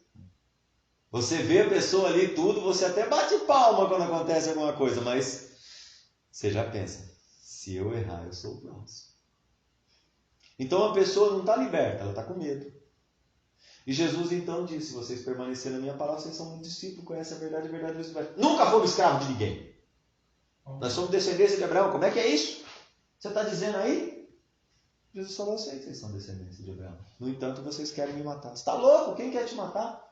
Você vê a pessoa ali tudo, você até bate palma quando acontece alguma coisa, mas você já pensa, se eu errar, eu sou o próximo. Então a pessoa não está liberta, ela está com medo. E Jesus então disse, se vocês permanecerem na minha palavra, vocês são um discípulo, conhecem a verdade vos liberta. Nunca fomos escravos de ninguém. Nós somos descendência de Abraão. Como é que é isso? Você está dizendo aí? Jesus falou, eu sei que vocês são descendência de Abraão. No entanto, vocês querem me matar. Você está louco? Quem quer te matar?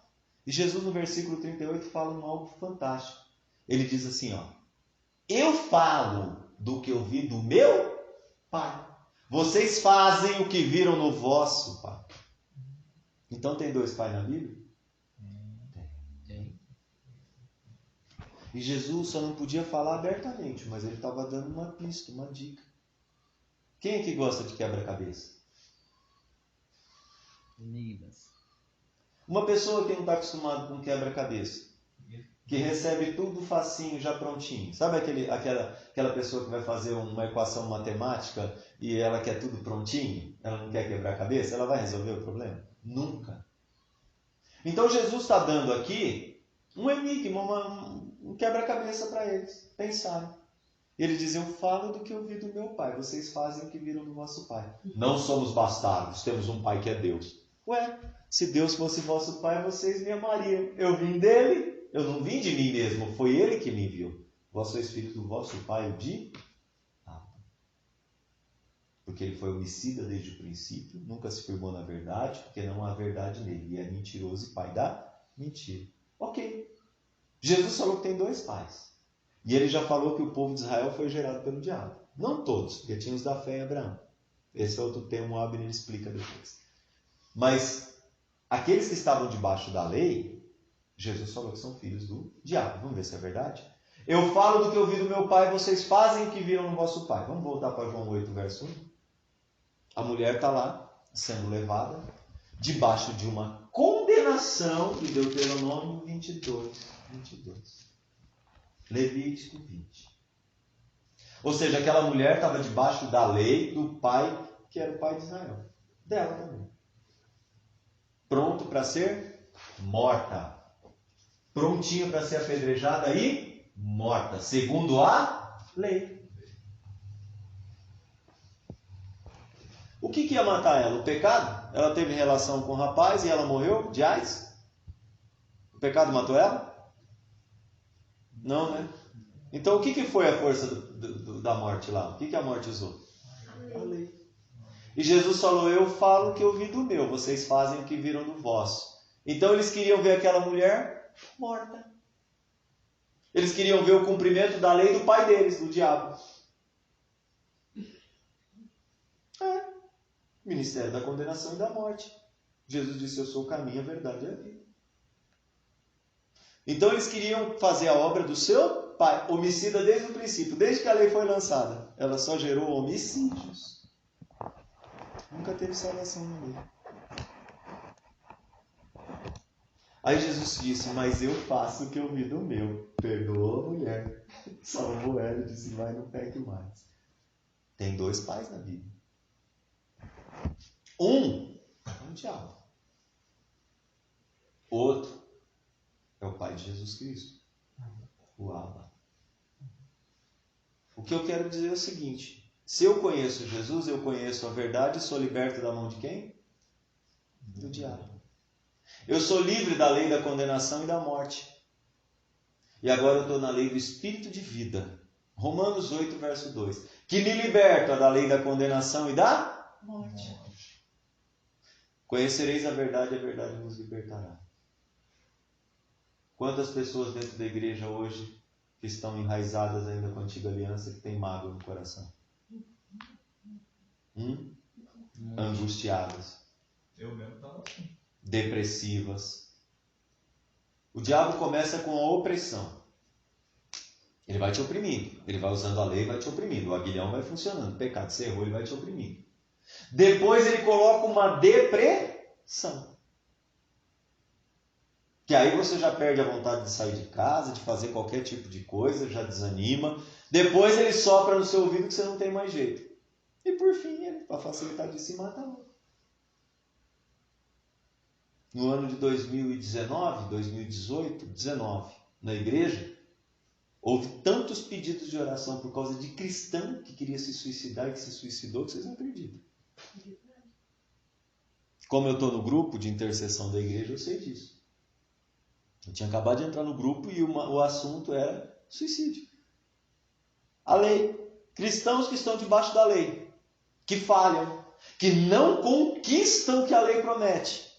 E Jesus no versículo 38 fala um algo fantástico. Ele diz assim, ó, eu falo do que eu vi do meu Pai. Vocês fazem o que viram no vosso Pai. Então tem dois pais na Bíblia? Tem. E Jesus só não podia falar abertamente, mas ele estava dando uma pista, uma dica. Quem é que gosta de quebra-cabeça? Enigmas. Uma pessoa que não está acostumada com quebra-cabeça, que recebe tudo facinho, já prontinho. Sabe aquela pessoa que vai fazer uma equação matemática e ela quer tudo prontinho? Ela não quer quebrar a cabeça? Ela vai resolver o problema? Nunca. Então Jesus está dando aqui um enigma, um quebra-cabeça para eles pensarem. Ele diz, eu falo do que eu vi do meu pai, vocês fazem o que viram do vosso pai. Não somos bastardos, temos um pai que é Deus. Ué, se Deus fosse vosso pai, vocês me amariam. Eu vim dele, eu não vim de mim mesmo, foi ele que me enviou. Vós sois filhos do vosso pai, o diabo. Porque ele foi homicida desde o princípio, nunca se firmou na verdade, porque não há verdade nele. E é mentiroso e pai da mentira. Ok. Jesus falou que tem dois pais. E ele já falou que o povo de Israel foi gerado pelo diabo. Não todos, porque tinha os da fé em Abraão. Esse é outro tema, o Abner explica depois. Mas aqueles que estavam debaixo da lei, Jesus falou que são filhos do diabo. Vamos ver se é verdade? Eu falo do que ouvi do meu pai, vocês fazem o que viram no vosso pai. Vamos voltar para João 8, verso 1. A mulher está lá, sendo levada, debaixo de uma condenação, de Deuteronômio 22. Levítico 20. Ou seja, aquela mulher estava debaixo da lei do pai, que era o pai de Israel. Dela também. Pronto para ser morta. Prontinho para ser apedrejada e morta, segundo a lei. O que ia matar ela? O pecado? Ela teve relação com o rapaz e ela morreu de AIDS? O pecado matou ela? Não, né? Então o que foi a força da morte lá? O que a morte usou? A lei. E Jesus falou, eu falo o que eu vi do meu, vocês fazem o que viram do vosso. Então eles queriam ver aquela mulher morta. Eles queriam ver o cumprimento da lei do pai deles, do diabo. Ministério da condenação e da morte. Jesus disse, eu sou o caminho, a verdade e a vida. Então eles queriam fazer a obra do seu pai, homicida desde o princípio. Desde que a lei foi lançada, ela só gerou homicídios. Nunca teve salvação na lei. Aí Jesus disse, mas eu faço o que eu vi do meu. Perdoa a mulher. Salvou ela e disse, vai, não peque mais. Tem dois pais na Bíblia. Um é o diabo. Outro é o pai de Jesus Cristo. O Abba. O que eu quero dizer é o seguinte. Se eu conheço Jesus, eu conheço a verdade e sou liberto da mão de quem? Do diabo. Eu sou livre da lei da condenação e da morte. E agora eu estou na lei do Espírito de vida. Romanos 8, verso 2. Que me liberta da lei da condenação e da morte. Conhecereis a verdade vos libertará. Quantas pessoas dentro da igreja hoje que estão enraizadas ainda com a antiga aliança que tem mágoa no coração? Angustiadas. Eu mesmo estava assim. Depressivas. O diabo começa com a opressão. Ele vai te oprimindo. Ele vai usando a lei e vai te oprimindo. O aguilhão vai funcionando. O pecado, você errou, ele vai te oprimindo. Depois ele coloca uma depressão. Que aí você já perde a vontade de sair de casa, de fazer qualquer tipo de coisa, já desanima. Depois ele sopra no seu ouvido que você não tem mais jeito. E por fim, ele, para facilitar de se matar. No ano de 2019, 19, na igreja, houve tantos pedidos de oração por causa de cristão que queria se suicidar e que se suicidou, que vocês não acreditam. Como eu estou no grupo de intercessão da igreja, eu sei disso. Eu tinha acabado de entrar no grupo e o assunto era suicídio. A lei. Cristãos que estão debaixo da lei, que falham, que não conquistam o que a lei promete,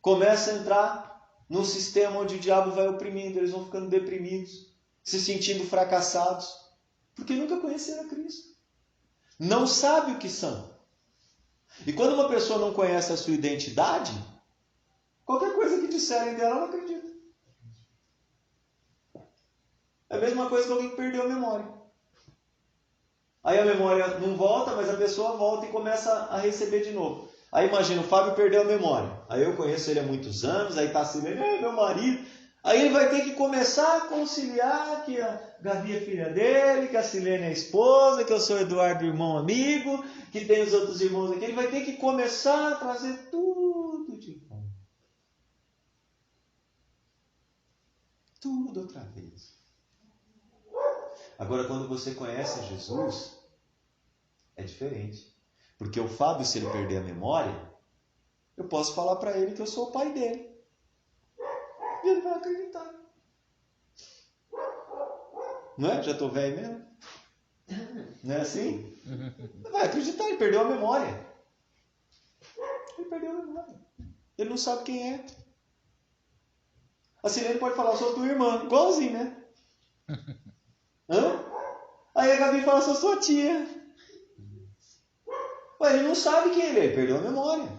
começam a entrar num sistema onde o diabo vai oprimindo, eles vão ficando deprimidos, se sentindo fracassados, porque nunca conheceram a Cristo. Não sabe o que são. E quando uma pessoa não conhece a sua identidade, qualquer coisa que disserem dela, ela não acredita. É a mesma coisa que alguém que perdeu a memória. Aí a memória não volta, mas a pessoa volta e começa a receber de novo. Aí imagina, o Fábio perdeu a memória. Aí eu conheço ele há muitos anos, aí está assim, meu marido. Aí ele vai ter que começar a conciliar que a Gabi é filha dele, que a Silene é a esposa, que eu sou o Eduardo, irmão amigo, que tem os outros irmãos aqui. Ele vai ter que começar a trazer tudo de volta. Tudo outra vez. Agora, quando você conhece Jesus, é diferente. Porque o Fábio, se ele perder a memória, eu posso falar para ele que eu sou o pai dele. E ele vai acreditar. Não é? Já estou velho mesmo? Não é assim? Ele vai acreditar, ele perdeu a memória. Ele perdeu a memória. Ele não sabe quem é. A Silene pode falar, eu sou tua irmã. Igualzinho, né? Hã? Aí a Gabi fala, sou sua tia. Ué, ele não sabe quem ele perdeu a memória.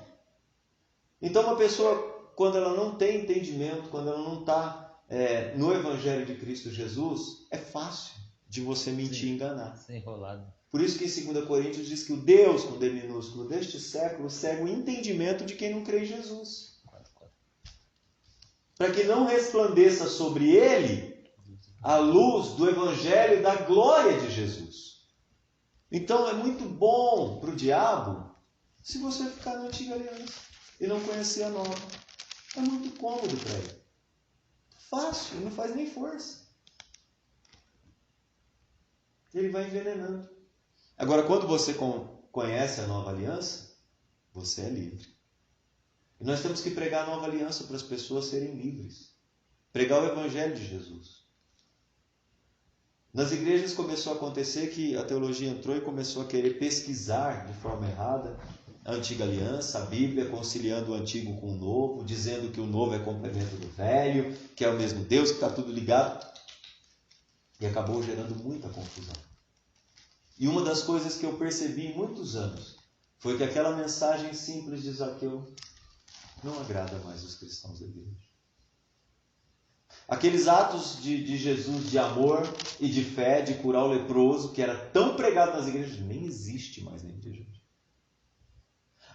Então uma pessoa, quando ela não tem entendimento, quando ela não está no Evangelho de Cristo Jesus, é fácil de você mentir e enganar. Sem enrolado. Por isso que em 2 Coríntios diz que o Deus, com D minúsculo, deste século, cega o entendimento de quem não crê em Jesus. Para que não resplandeça sobre ele a luz do Evangelho e da glória de Jesus. Então é muito bom para o diabo se você ficar na antiga aliança e não conhecer a nova. É muito cômodo para ele. Fácil, não faz nem força. Ele vai envenenando. Agora, quando você conhece a nova aliança, você é livre. E nós temos que pregar a nova aliança para as pessoas serem livres. Pregar o Evangelho de Jesus. Nas igrejas começou a acontecer que a teologia entrou e começou a querer pesquisar de forma errada a antiga aliança, a Bíblia, conciliando o antigo com o novo, dizendo que o novo é complemento do velho, que é o mesmo Deus, que está tudo ligado. E acabou gerando muita confusão. E uma das coisas que eu percebi em muitos anos foi que aquela mensagem simples de Zaqueu não agrada mais os cristãos da igreja. Aqueles atos de Jesus de amor e de fé, de curar o leproso, que era tão pregado nas igrejas, nem existe mais na igreja hoje.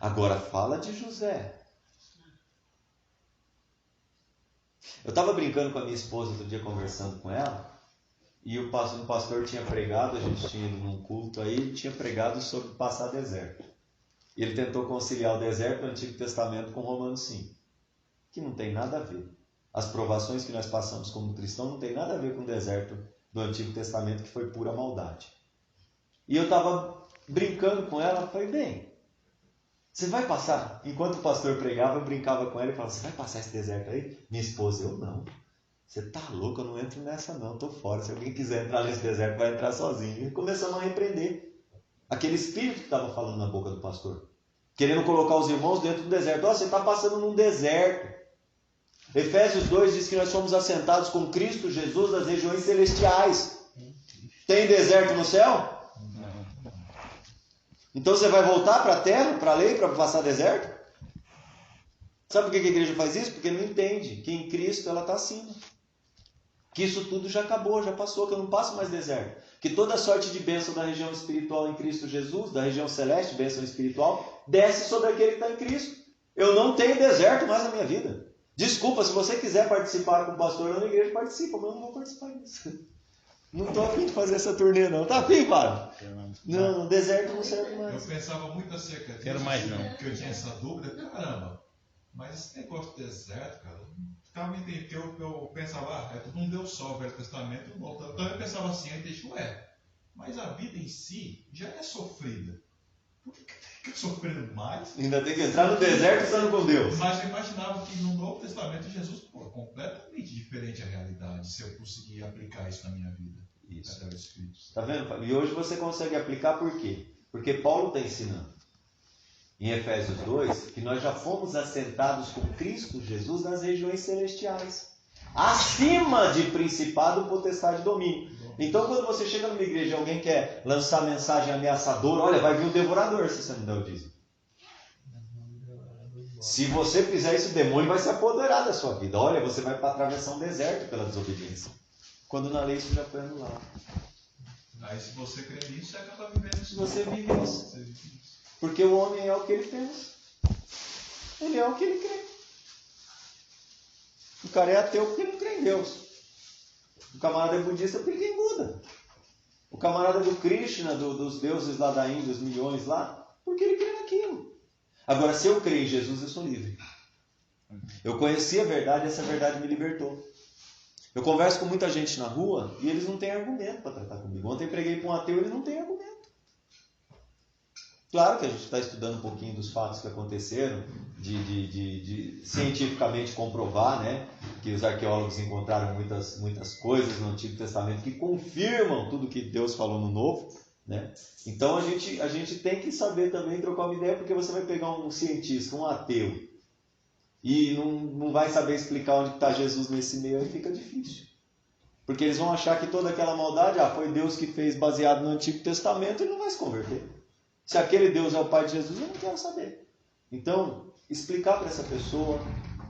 Agora fala de José. Eu estava brincando com a minha esposa outro dia, conversando com ela, e um pastor tinha pregado, a gente tinha ido num culto aí, ele tinha pregado sobre passar deserto. E ele tentou conciliar o deserto do Antigo Testamento com Romanos 5, que não tem nada a ver. As provações que nós passamos como cristãos não tem nada a ver com o deserto do Antigo Testamento, que foi pura maldade. E eu estava brincando com ela, falei, bem, você vai passar? Enquanto o pastor pregava, eu brincava com ela e falava, você vai passar esse deserto aí? Minha esposa, eu não. Você tá louco, eu não entro nessa não, estou fora. Se alguém quiser entrar nesse deserto, vai entrar sozinho. E começamos a repreender aquele espírito que estava falando na boca do pastor, querendo colocar os irmãos dentro do deserto. Você está passando num deserto. Efésios 2 diz que nós somos assentados com Cristo Jesus nas regiões celestiais. Tem deserto no céu? Então você vai voltar para a terra, para a lei, para passar deserto? Sabe por que a igreja faz isso? Porque não entende que em Cristo ela está acima. Que isso tudo já acabou, já passou, que eu não passo mais deserto. Que toda sorte de bênção da região espiritual em Cristo Jesus, da região celeste, bênção espiritual, desce sobre aquele que está em Cristo. Eu não tenho deserto mais na minha vida. Desculpa, se você quiser participar com o pastor lá na igreja, participa, mas eu não vou participar disso. Não estou afim de fazer essa turnê, não. Tá afim, Fábio? Não, deserto não serve mais. Eu pensava muito acerca disso. Quero mais não. Porque eu tinha essa dúvida, caramba, mas esse negócio de deserto, cara, ficava me entendendo, eu pensava, é tudo um Deus só, o Velho Testamento e o Novo. Então eu pensava assim, aí deixa, mas a vida em si já é sofrida. Por que fica sofrendo mais? Ainda tem que entrar no deserto estando com Deus. Mas eu imaginava que no Novo Testamento Jesus, completamente diferente a realidade, se eu conseguir aplicar isso na minha vida. Isso. Até o Espírito. Tá vendo, Fábio? E hoje você consegue aplicar por quê? Porque Paulo está ensinando em Efésios 2 que nós já fomos assentados com Cristo Jesus nas regiões celestiais, acima de principado, potestade e domínio. Então quando você chega numa igreja e alguém quer lançar mensagem ameaçadora, olha, vai vir o devorador se você não der o dízimo. Se você fizer isso, o demônio vai se apoderar da sua vida. Olha, você vai para atravessar um deserto pela desobediência. Quando na lei isso já foi anulado. Aí se você crê nisso, você acaba vivendo isso. Você vive isso. Porque o homem é o que ele pensa. Ele é o que ele crê. O cara é ateu porque não crê em Deus. O camarada é budista porque ele é Buda. O camarada do Krishna, dos deuses lá da Índia, os milhões lá, porque ele crê naquilo. Agora, se eu creio em Jesus, eu sou livre. Eu conheci a verdade e essa verdade me libertou. Eu converso com muita gente na rua e eles não têm argumento para tratar comigo. Ontem preguei para um ateu e ele não tem argumento. Claro que a gente está estudando um pouquinho dos fatos que aconteceram, de cientificamente comprovar, né, que os arqueólogos encontraram muitas coisas no Antigo Testamento que confirmam tudo que Deus falou no Novo. Né? Então a gente tem que saber também trocar uma ideia, porque você vai pegar um cientista, um ateu, e não vai saber explicar onde está Jesus nesse meio, aí fica difícil. Porque eles vão achar que toda aquela maldade foi Deus que fez baseado no Antigo Testamento e não vai se converter. Se aquele Deus é o Pai de Jesus, eu não quero saber. Então, explicar para essa pessoa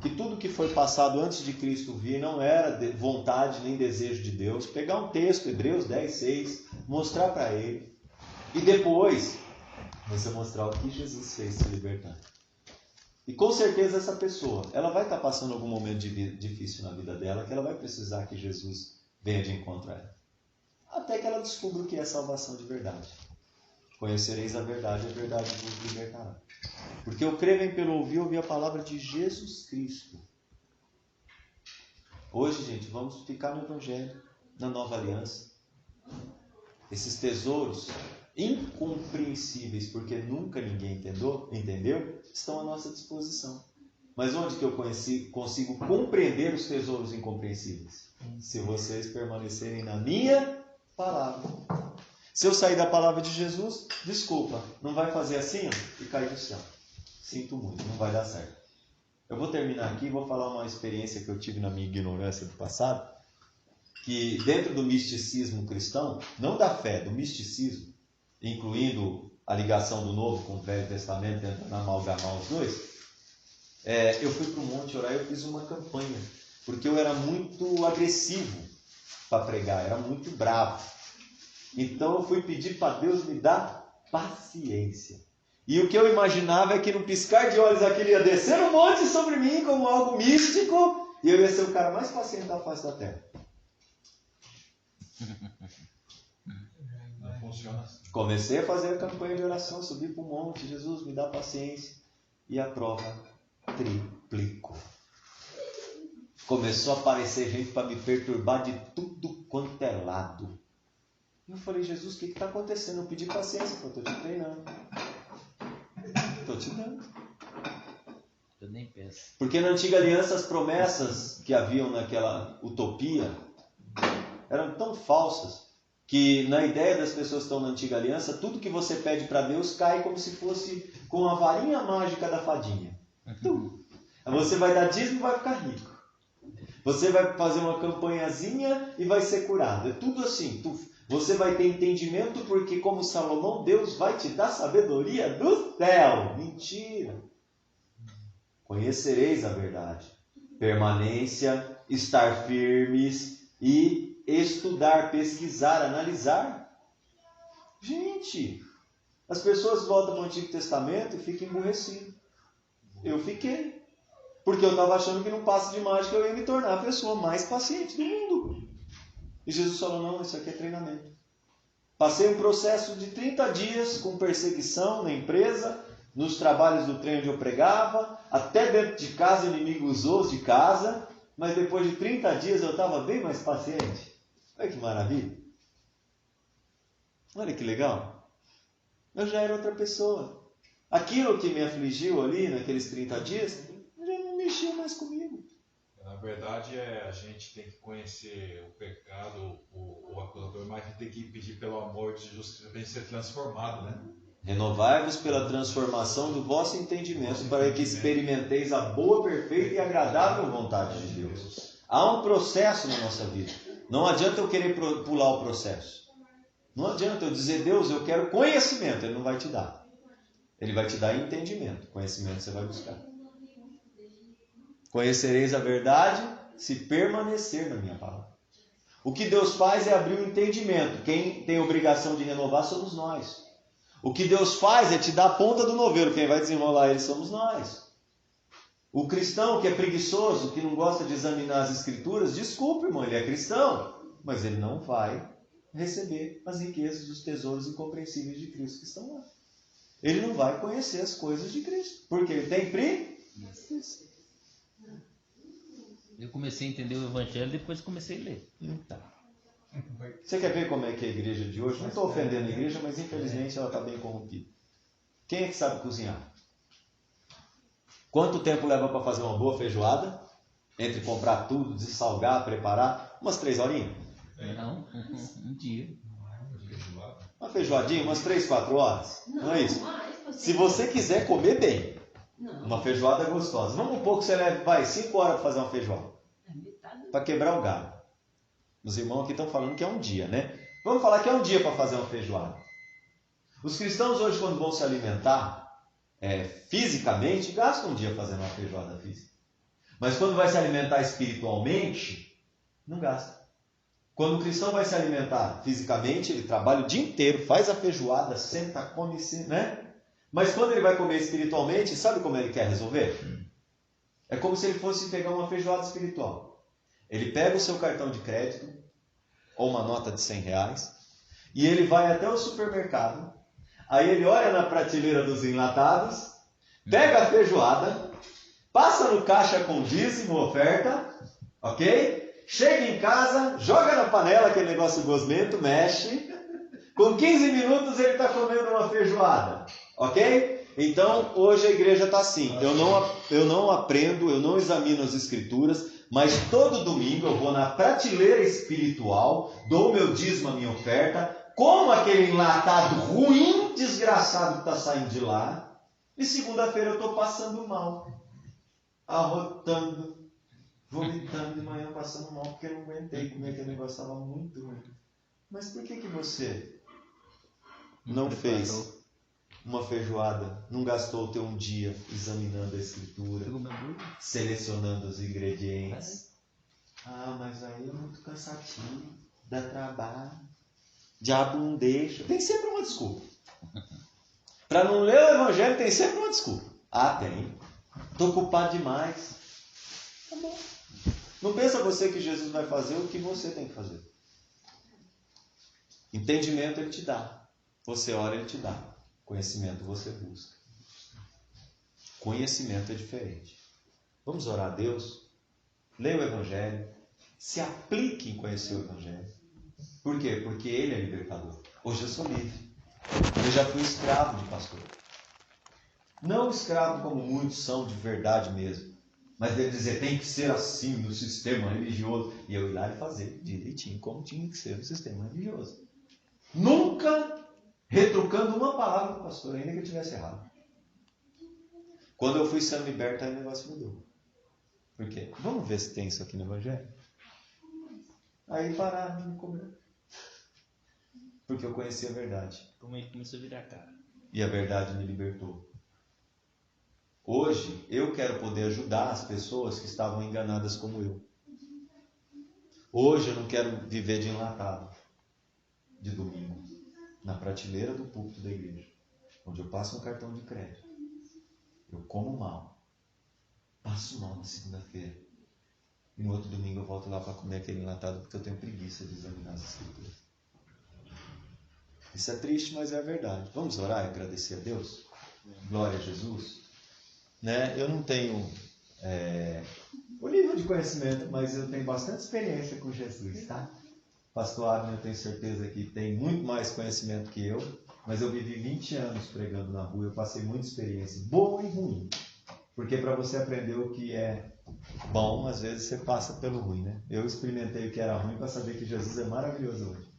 que tudo que foi passado antes de Cristo vir não era vontade nem desejo de Deus, pegar um texto, Hebreus 10:6, mostrar para ele, e depois você mostrar o que Jesus fez se libertar. E com certeza essa pessoa, ela vai estar passando algum momento difícil na vida dela, que ela vai precisar que Jesus venha de encontro a ela. Até que ela descubra o que é salvação de verdade. Conhecereis a verdade vos libertará. Porque o crer vem pelo ouvir a palavra de Jesus Cristo. Hoje, gente, vamos ficar no Evangelho, na Nova Aliança. Esses tesouros incompreensíveis, porque nunca ninguém entendeu, estão à nossa disposição. Mas onde que eu consigo compreender os tesouros incompreensíveis? Se vocês permanecerem na minha palavra. Se eu sair da palavra de Jesus, desculpa, não vai fazer assim ó, e cair do céu. Sinto muito, não vai dar certo. Eu vou terminar aqui e vou falar uma experiência que eu tive na minha ignorância do passado, que dentro do misticismo cristão, não da fé, do misticismo, incluindo a ligação do Novo com o Velho Testamento, tentando amalgamar os dois, eu fui para o monte orar e eu fiz uma campanha, porque eu era muito agressivo para pregar, era muito bravo. Então eu fui pedir para Deus me dar paciência. E o que eu imaginava é que no piscar de olhos aquilo ia descer um monte sobre mim como algo místico, e eu ia ser o cara mais paciente da face da terra. Não funciona assim. Comecei a fazer a campanha de oração, subi para o monte, Jesus me dá paciência, e a prova triplicou. Começou a aparecer gente para me perturbar de tudo quanto é lado. Eu falei, Jesus, o que está acontecendo? Eu pedi paciência, eu estou te treinando. Estou te dando. Eu nem penso. Porque na antiga aliança as promessas que haviam naquela utopia eram tão falsas que na ideia das pessoas que estão na antiga aliança, tudo que você pede para Deus cai como se fosse com a varinha mágica da fadinha. Você vai dar dízimo e vai ficar rico. Você vai fazer uma campanhazinha e vai ser curado. É tudo assim. Você vai ter entendimento porque, como Salomão, Deus vai te dar sabedoria do céu. Mentira. Conhecereis a verdade. Permanência, estar firmes e estudar, pesquisar, analisar. Gente, as pessoas voltam para o Antigo Testamento e ficam emburrecidas. Eu fiquei. Porque eu estava achando que num passe de mágica eu ia me tornar a pessoa mais paciente do mundo. E Jesus falou, não, isso aqui é treinamento. Passei um processo de 30 dias com perseguição na empresa, nos trabalhos do trem onde eu pregava, até dentro de casa, o inimigo usou de casa, mas depois de 30 dias eu estava bem mais paciente. Olha que maravilha. Olha que legal. Eu já era outra pessoa. Aquilo que me afligiu ali naqueles 30 dias, já não mexia mais comigo. Na verdade, a gente tem que conhecer o pecado, o acusador, mas a gente tem que pedir pelo amor de Jesus para a gente ser transformado, né? Renovai-vos pela transformação do vosso entendimento, para que experimenteis a boa, perfeita e agradável vontade de Deus. Há um processo na nossa vida. Não adianta eu querer pular o processo. Não adianta eu dizer, Deus, eu quero conhecimento. Ele não vai te dar. Ele vai te dar entendimento. Conhecimento você vai buscar. Conhecereis a verdade se permanecer na minha palavra. O que Deus faz é abrir o entendimento. Quem tem obrigação de renovar somos nós. O que Deus faz é te dar a ponta do novelo. Quem vai desenrolar ele somos nós. O cristão que é preguiçoso, que não gosta de examinar as escrituras, desculpe, irmão, ele é cristão, mas ele não vai receber as riquezas dos tesouros incompreensíveis de Cristo que estão lá. Ele não vai conhecer as coisas de Cristo, porque ele tem preguiça. Eu comecei a entender o Evangelho depois comecei a ler. Então, você quer ver como é que é a igreja de hoje? Não estou ofendendo a igreja, mas infelizmente ela está bem corrompida. Quem é que sabe cozinhar? Quanto tempo leva para fazer uma boa feijoada? Entre comprar tudo, dessalgar, preparar? Umas 3 horinhas? Não, um dia. Uma feijoadinha, umas 3, 4 horas? Não é isso? Se você quiser comer bem, uma feijoada gostosa. Vamos um pouco, você leva 5 horas para fazer uma feijoada. Para quebrar o galho. Os irmãos aqui estão falando que é um dia, né? Vamos falar que é um dia para fazer uma feijoada. Os cristãos hoje, quando vão se alimentar fisicamente, gastam um dia fazendo uma feijoada física. Mas quando vai se alimentar espiritualmente, não gasta. Quando o cristão vai se alimentar fisicamente, ele trabalha o dia inteiro, faz a feijoada, senta, come, né? Mas quando ele vai comer espiritualmente, sabe como ele quer resolver? É como se ele fosse pegar uma feijoada espiritual. Ele pega o seu cartão de crédito, ou uma nota de R$100, e ele vai até o supermercado, aí ele olha na prateleira dos enlatados, pega a feijoada, passa no caixa com dízimo, oferta, ok? Chega em casa, joga na panela aquele negócio gosmento, mexe, com 15 minutos ele está comendo uma feijoada, ok? Então, hoje a igreja está assim, eu não aprendo, eu não examino as escrituras, mas todo domingo eu vou na prateleira espiritual, dou meu dízimo, a minha oferta, como aquele enlatado ruim, desgraçado que está saindo de lá, e segunda-feira eu estou passando mal, arrotando, vomitando de manhã, passando mal, porque eu não aguentei comer aquele negócio, estava muito ruim. Mas por que você não fez uma feijoada, não gastou o teu um dia examinando a escritura, selecionando os ingredientes? Ah, mas aí é muito cansativo, dá trabalho, diabo não deixa. Tem sempre uma desculpa. Para não ler o evangelho tem sempre uma desculpa. Ah, tem. Estou ocupado demais. Tá bom. Não pensa você que Jesus vai fazer o que você tem que fazer. Entendimento ele te dá. Você ora, ele te dá. Conhecimento você busca. Conhecimento é diferente. Vamos orar a Deus? Leia o Evangelho. Se aplique em conhecer o Evangelho. Por quê? Porque Ele é libertador. Hoje eu sou livre. Eu já fui escravo de pastor. Não escravo como muitos são de verdade mesmo. Mas ele dizer, tem que ser assim no sistema religioso. E eu ir lá e fazer direitinho como tinha que ser no sistema religioso. Nunca retrucando uma palavra do pastor, ainda que eu tivesse errado. Quando eu fui sendo liberto, aí o negócio mudou. Por quê? Vamos ver se tem isso aqui no Evangelho. Aí pararam de me cobrar. Porque eu conheci a verdade. Como é que começou a virar cara? E a verdade me libertou. Hoje, eu quero poder ajudar as pessoas que estavam enganadas como eu. Hoje, eu não quero viver de enlatado, de domingo, na prateleira do púlpito da igreja, onde eu passo um cartão de crédito. Eu como mal, passo mal na segunda-feira, e no outro domingo eu volto lá para comer aquele enlatado porque eu tenho preguiça de examinar as escrituras. Isso é triste, mas é a verdade. Vamos orar e agradecer a Deus? Glória a Jesus. Né? Eu não tenho o nível de conhecimento, mas eu tenho bastante experiência com Jesus, tá? Pastor Abner, eu tenho certeza que tem muito mais conhecimento que eu, mas eu vivi 20 anos pregando na rua, eu passei muita experiência, boa e ruim. Porque para você aprender o que é bom, às vezes você passa pelo ruim, né? Eu experimentei o que era ruim para saber que Jesus é maravilhoso hoje.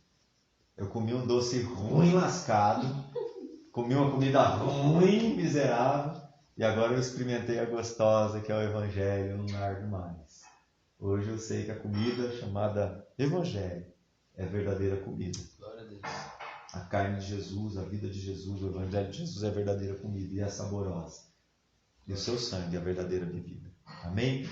Eu comi um doce ruim lascado, comi uma comida ruim, miserável, e agora eu experimentei a gostosa, que é o Evangelho, eu não largo mais. Hoje eu sei que a comida chamada Evangelho é verdadeira comida. Glória a Deus. A carne de Jesus, a vida de Jesus, o Evangelho de Jesus é verdadeira comida e é saborosa. E o seu sangue é a verdadeira bebida. Amém?